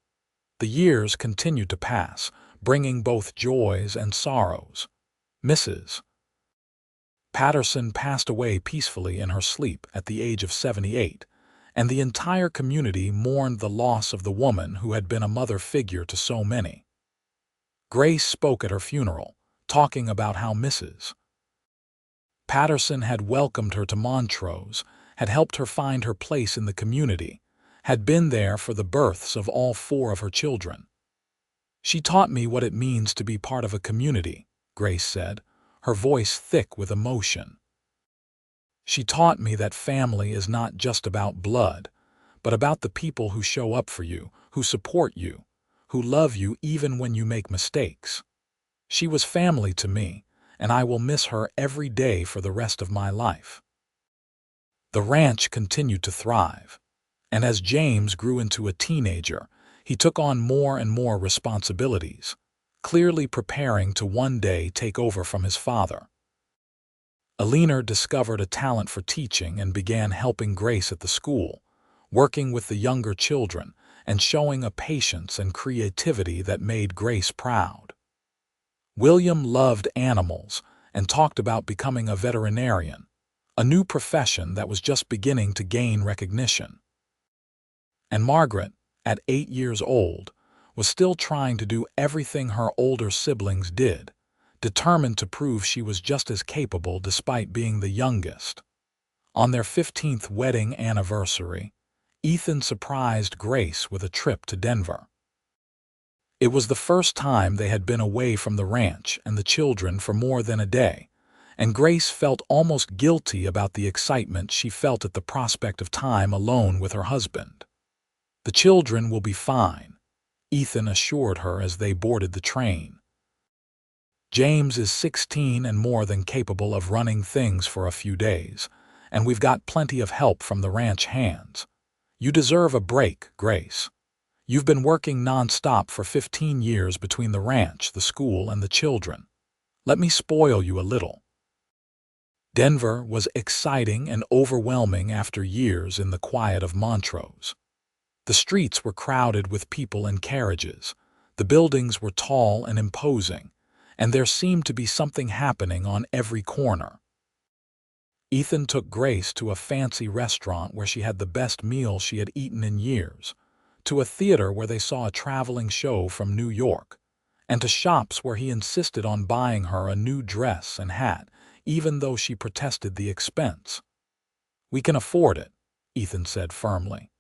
The years continued to pass, bringing both joys and sorrows. Mrs. Patterson passed away peacefully in her sleep at the age of 78, and the entire community mourned the loss of the woman who had been a mother figure to so many. Grace spoke at her funeral, talking about how Mrs. Patterson had welcomed her to Montrose, had helped her find her place in the community, had been there for the births of all 4 of her children. "She taught me what it means to be part of a community," Grace said, her voice thick with emotion. "She taught me that family is not just about blood, but about the people who show up for you, who support you, who love you even when you make mistakes. She was family to me, and I will miss her every day for the rest of my life." The ranch continued to thrive, and as James grew into a teenager, he took on more and more responsibilities, clearly preparing to one day take over from his father. Eleanor discovered a talent for teaching and began helping Grace at the school, working with the younger children and showing a patience and creativity that made Grace proud. William loved animals and talked about becoming a veterinarian, a new profession that was just beginning to gain recognition. And Margaret, at 8 years old, was still trying to do everything her older siblings did, determined to prove she was just as capable despite being the youngest. On their 15th wedding anniversary, Ethan surprised Grace with a trip to Denver. It was the first time they had been away from the ranch and the children for more than a day, and Grace felt almost guilty about the excitement she felt at the prospect of time alone with her husband. "The children will be fine," Ethan assured her as they boarded the train. "James is 16 and more than capable of running things for a few days. and we've got plenty of help from the ranch hands. You deserve a break, Grace. You've been working non-stop for 15 years between the ranch, the school, and the children. Let me spoil you a little. Denver was exciting and overwhelming after years in the quiet of Montrose. The streets were crowded with people and carriages. The buildings were tall and imposing, and there seemed to be something happening on every corner. Ethan took Grace to a fancy restaurant where she had the best meal she had eaten in years, to a theater where they saw a traveling show from New York, and to shops where he insisted on buying her a new dress and hat, even though she protested the expense. "We can afford it," Ethan said firmly.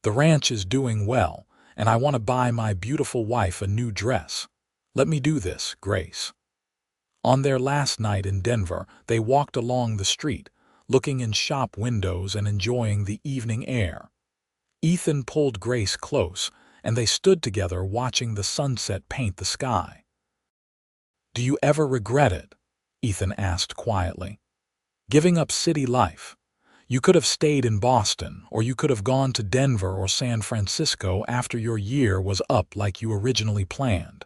"The ranch is doing well, and I want to buy my beautiful wife a new dress. Let me do this, Grace." On their last night in Denver, they walked along the street, looking in shop windows and enjoying the evening air. Ethan pulled Grace close, and they stood together watching the sunset paint the sky. "Do you ever regret it?" Ethan asked quietly. "Giving up city life? You could have stayed in Boston, or you could have gone to Denver or San Francisco after your year was up like you originally planned.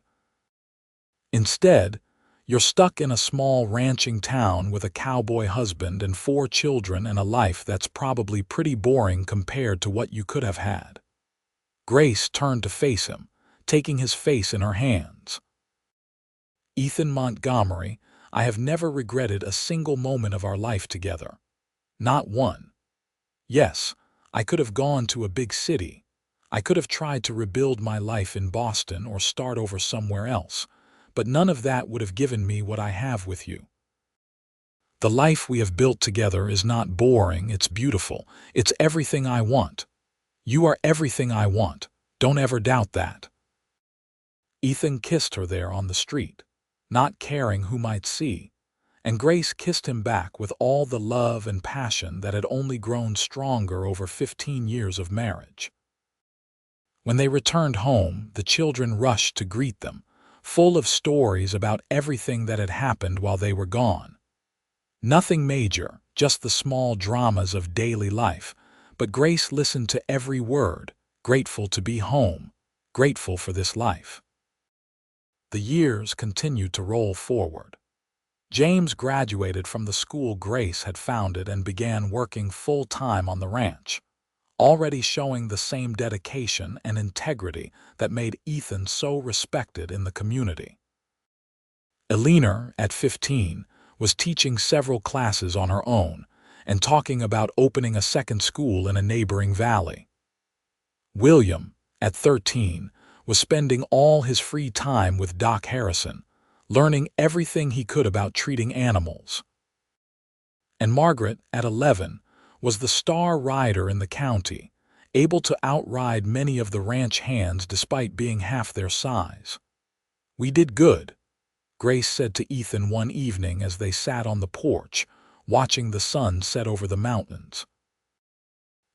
Instead, you're stuck in a small ranching town with a cowboy husband and 4 children and a life that's probably pretty boring compared to what you could have had." Grace turned to face him, taking his face in her hands. "Ethan Montgomery, I have never regretted a single moment of our life together. Not one. Yes, I could have gone to a big city. I could have tried to rebuild my life in Boston or start over somewhere else, but none of that would have given me what I have with you. The life we have built together is not boring, it's beautiful. It's everything I want. You are everything I want. Don't ever doubt that." Ethan kissed her there on the street, not caring who might see, and Grace kissed him back with all the love and passion that had only grown stronger over 15 years of marriage. When they returned home, the children rushed to greet them, full of stories about everything that had happened while they were gone. Nothing major, just the small dramas of daily life, but Grace listened to every word, grateful to be home, grateful for this life. The years continued to roll forward. James graduated from the school Grace had founded and began working full-time on the ranch, already showing the same dedication and integrity that made Ethan so respected in the community. Eleanor, at 15, was teaching several classes on her own and talking about opening a second school in a neighboring valley. William, at 13, was spending all his free time with Doc Harrison, learning everything he could about treating animals. And Margaret, at 11, was the star rider in the county, able to outride many of the ranch hands despite being half their size. "We did good," Grace said to Ethan one evening as they sat on the porch, watching the sun set over the mountains.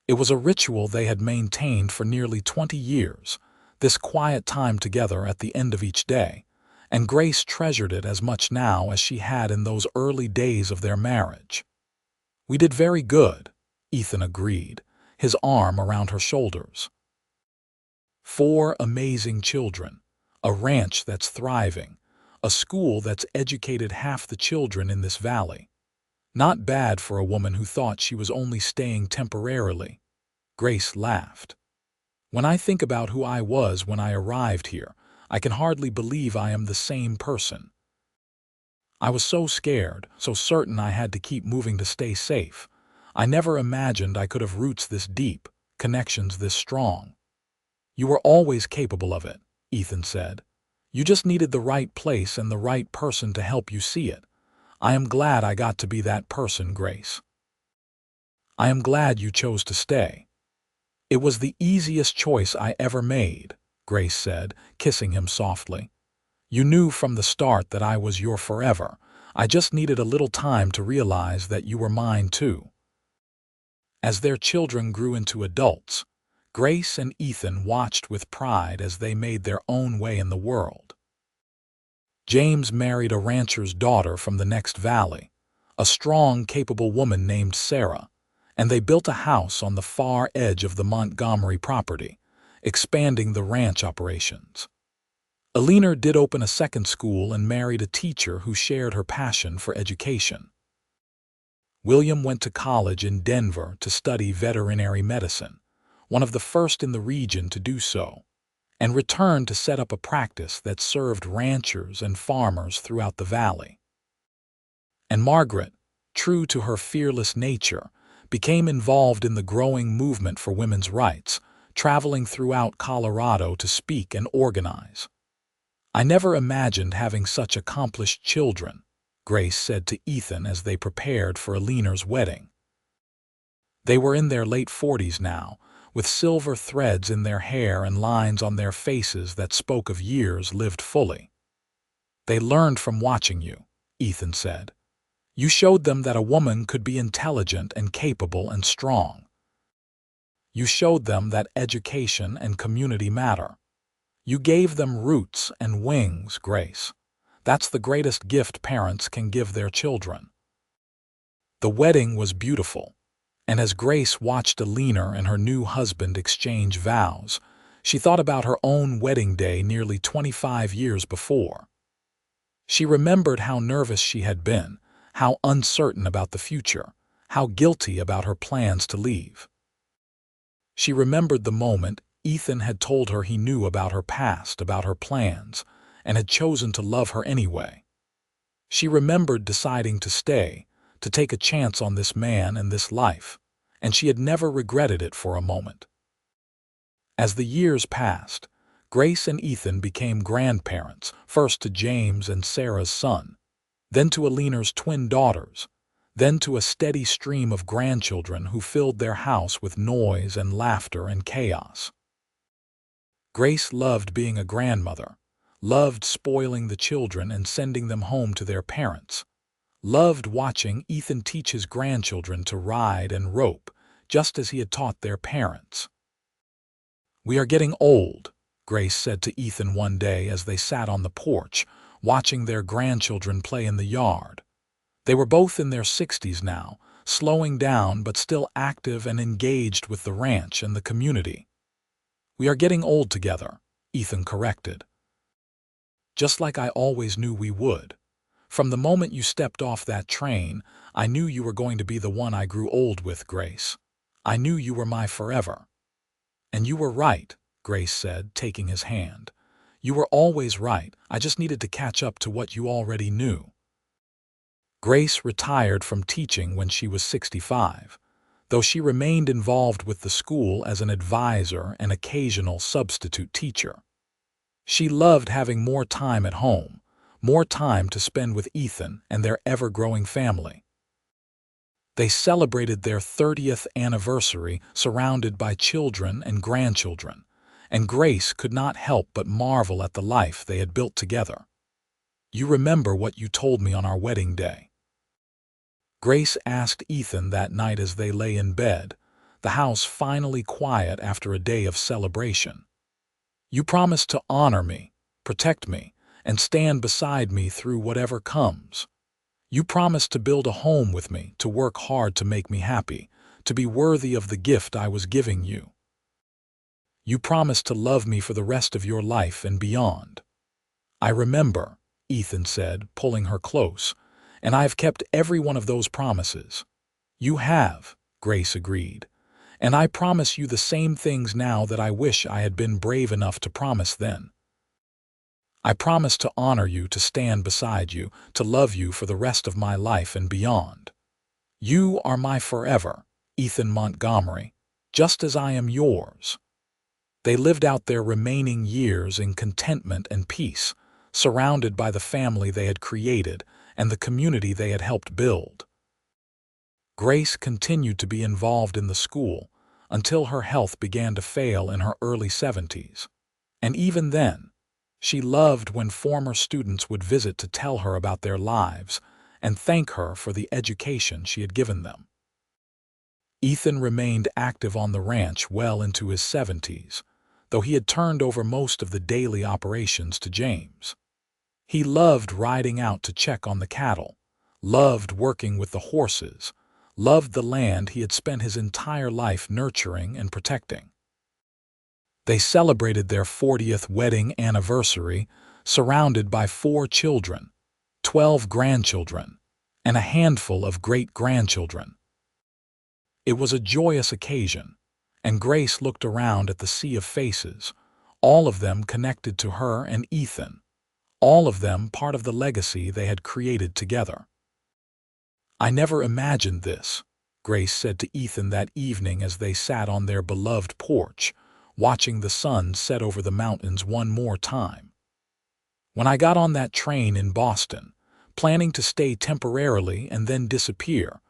It was a ritual they had maintained for nearly 20 years, this quiet time together at the end of each day, and Grace treasured it as much now as she had in those early days of their marriage. "We did very good," Ethan agreed, his arm around her shoulders. 4 amazing children, a ranch that's thriving, a school that's educated half the children in this valley. Not bad for a woman who thought she was only staying temporarily. Grace laughed. "When I think about who I was when I arrived here, I can hardly believe I am the same person. I was so scared, so certain I had to keep moving to stay safe. I never imagined I could have roots this deep, connections this strong." "You were always capable of it," Ethan said. "You just needed the right place and the right person to help you see it. I am glad I got to be that person, Grace." "I am glad you chose to stay." "It was the easiest choice I ever made," Grace said, kissing him softly. "You knew from the start that I was your forever. I just needed a little time to realize that you were mine too." As their children grew into adults, Grace and Ethan watched with pride as they made their own way in the world. James married a rancher's daughter from the next valley, a strong, capable woman named Sarah, and they built a house on the far edge of the Montgomery property, expanding the ranch operations. Alina did open a second school and married a teacher who shared her passion for education. William went to college in Denver to study veterinary medicine, one of the first in the region to do so, and returned to set up a practice that served ranchers and farmers throughout the valley. And Margaret, true to her fearless nature, became involved in the growing movement for women's rights, traveling throughout Colorado to speak and organize. "I never imagined having such accomplished children," Grace said to Ethan as they prepared for Alina's wedding. They were in their late 40s now, with silver threads in their hair and lines on their faces that spoke of years lived fully. "They learned from watching you," Ethan said. "You showed them that a woman could be intelligent and capable and strong. You showed them that education and community matter. You gave them roots and wings, Grace. That's the greatest gift parents can give their children." The wedding was beautiful, and as Grace watched Alina and her new husband exchange vows, she thought about her own wedding day nearly 25 years before. She remembered how nervous she had been, how uncertain about the future, how guilty about her plans to leave. She remembered the moment Ethan had told her he knew about her past, about her plans, and had chosen to love her anyway. She remembered deciding to stay, to take a chance on this man and this life, and she had never regretted it for a moment. As the years passed, Grace and Ethan became grandparents, first to James and Sarah's son, then to Alina's twin daughters, then to a steady stream of grandchildren who filled their house with noise and laughter and chaos. Grace loved being a grandmother, loved spoiling the children and sending them home to their parents, loved watching Ethan teach his grandchildren to ride and rope, just as he had taught their parents. "We are getting old," Grace said to Ethan one day as they sat on the porch, watching their grandchildren play in the yard. They were both in their 60s now, slowing down but still active and engaged with the ranch and the community. "We are getting old together," Ethan corrected. "Just like I always knew we would. From the moment you stepped off that train, I knew you were going to be the one I grew old with, Grace. I knew you were my forever." "And you were right," Grace said, taking his hand. "You were always right. I just needed to catch up to what you already knew." Grace retired from teaching when she was 65, though she remained involved with the school as an advisor and occasional substitute teacher. She loved having more time at home, more time to spend with Ethan and their ever-growing family. They celebrated their 30th anniversary surrounded by children and grandchildren, and Grace could not help but marvel at the life they had built together. "You remember what you told me on our wedding day?" Grace asked Ethan that night as they lay in bed, the house finally quiet after a day of celebration. "You promised to honor me, protect me, and stand beside me through whatever comes. You promised to build a home with me, to work hard to make me happy, to be worthy of the gift I was giving you. You promised to love me for the rest of your life and beyond." "I remember," Ethan said, pulling her close, "and I have kept every one of those promises." "You have," Grace agreed, "and I promise you the same things now that I wish I had been brave enough to promise then. I promise to honor you, to stand beside you, to love you for the rest of my life and beyond. You are my forever, Ethan Montgomery, just as I am yours." They lived out their remaining years in contentment and peace, surrounded by the family they had created and the community they had helped build. Grace continued to be involved in the school until her health began to fail in her early 70s. And even then, she loved when former students would visit to tell her about their lives and thank her for the education she had given them. Ethan remained active on the ranch well into his 70s, though he had turned over most of the daily operations to James. He loved riding out to check on the cattle, loved working with the horses, loved the land he had spent his entire life nurturing and protecting. They celebrated their 40th wedding anniversary, surrounded by 4 children, 12 grandchildren, and a handful of great-grandchildren. It was a joyous occasion, and Grace looked around at the sea of faces, all of them connected to her and Ethan, all of them part of the legacy they had created together. "I never imagined this," Grace said to Ethan that evening as they sat on their beloved porch, watching the sun set over the mountains one more time. "When I got on that train in Boston, planning to stay temporarily and then disappear,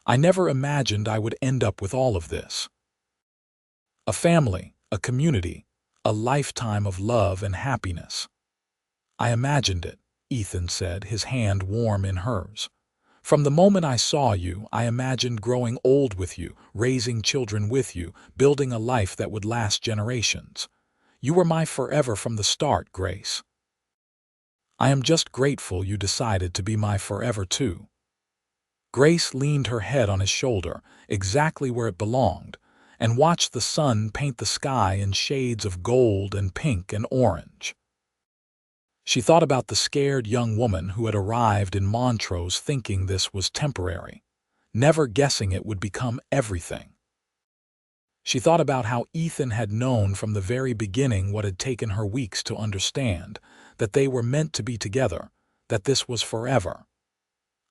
I never imagined I would end up with all of this. A family, a community, a lifetime of love and happiness. I imagined it," Ethan said, his hand warm in hers. "From the moment I saw you, I imagined growing old with you, raising children with you, building a life that would last generations. You were my forever from the start, Grace. I am just grateful you decided to be my forever too." Grace leaned her head on his shoulder, exactly where it belonged, and watched the sun paint the sky in shades of gold and pink and orange. She thought about the scared young woman who had arrived in Montrose thinking this was temporary, never guessing it would become everything. She thought about how Ethan had known from the very beginning what had taken her weeks to understand, that they were meant to be together, that this was forever.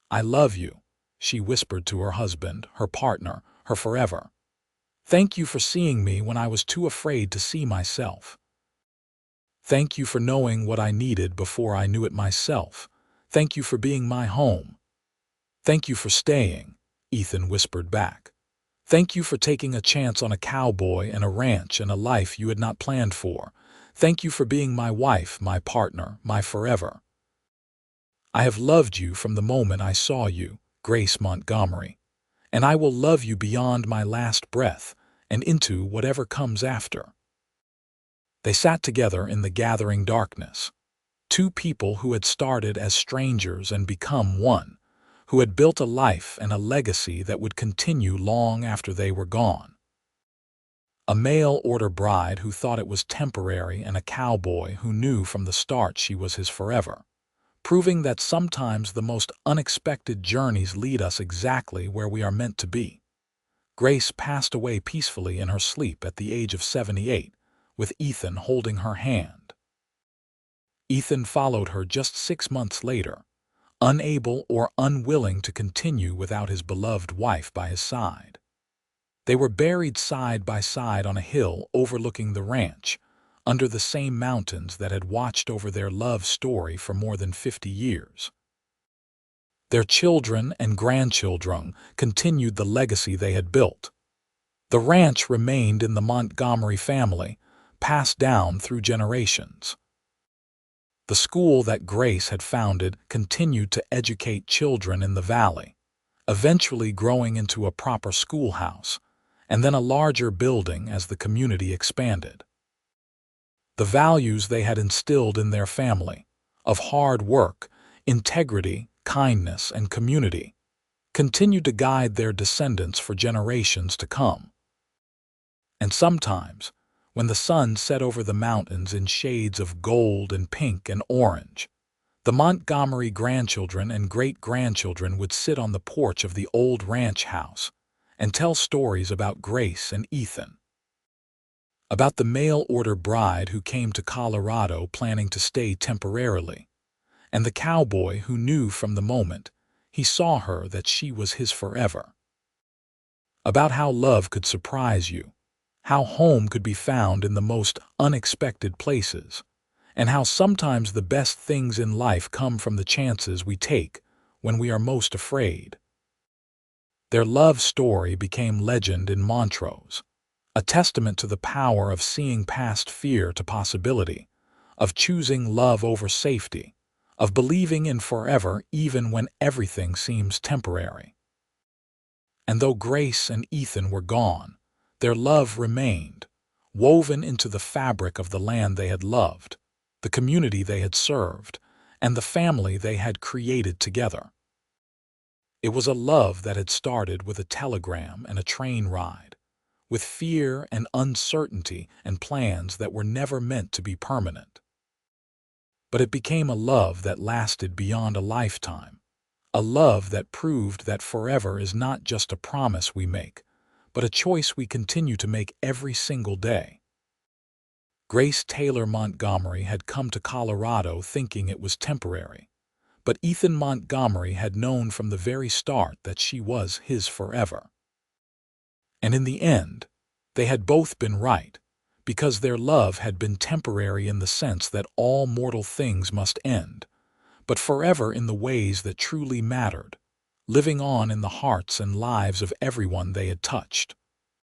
"I love you," she whispered to her husband, her partner, her forever. "Thank you for seeing me when I was too afraid to see myself. Thank you for knowing what I needed before I knew it myself. Thank you for being my home. Thank you for staying," Ethan whispered back. "Thank you for taking a chance on a cowboy and a ranch and a life you had not planned for. Thank you for being my wife, my partner, my forever. I have loved you from the moment I saw you, Grace Montgomery, and I will love you beyond my last breath and into whatever comes after." They sat together in the gathering darkness, 2 people who had started as strangers and become one, who had built a life and a legacy that would continue long after they were gone. A mail-order bride who thought it was temporary and a cowboy who knew from the start she was his forever, proving that sometimes the most unexpected journeys lead us exactly where we are meant to be. Grace passed away peacefully in her sleep at the age of 78, with Ethan holding her hand. Ethan followed her just 6 months later, unable or unwilling to continue without his beloved wife by his side. They were buried side by side on a hill overlooking the ranch, under the same mountains that had watched over their love story for more than 50 years. Their children and grandchildren continued the legacy they had built. The ranch remained in the Montgomery family, passed down through generations. The school that Grace had founded continued to educate children in the valley, eventually growing into a proper schoolhouse, and then a larger building as the community expanded. The values they had instilled in their family, of hard work, integrity, kindness, and community, continued to guide their descendants for generations to come. And sometimes, when the sun set over the mountains in shades of gold and pink and orange, the Montgomery grandchildren and great-grandchildren would sit on the porch of the old ranch house and tell stories about Grace and Ethan. About the mail-order bride who came to Colorado planning to stay temporarily, and the cowboy who knew from the moment he saw her that she was his forever. About how love could surprise you, how home could be found in the most unexpected places, and how sometimes the best things in life come from the chances we take when we are most afraid. Their love story became legend in Montrose, a testament to the power of seeing past fear to possibility, of choosing love over safety, of believing in forever even when everything seems temporary. And though Grace and Ethan were gone, their love remained, woven into the fabric of the land they had loved, the community they had served, and the family they had created together. It was a love that had started with a telegram and a train ride, with fear and uncertainty and plans that were never meant to be permanent. But it became a love that lasted beyond a lifetime, a love that proved that forever is not just a promise we make, but a choice we continue to make every single day. Grace Taylor Montgomery had come to Colorado thinking it was temporary, but Ethan Montgomery had known from the very start that she was his forever. And in the end, they had both been right, because their love had been temporary in the sense that all mortal things must end, but forever in the ways that truly mattered, living on in the hearts and lives of everyone they had touched.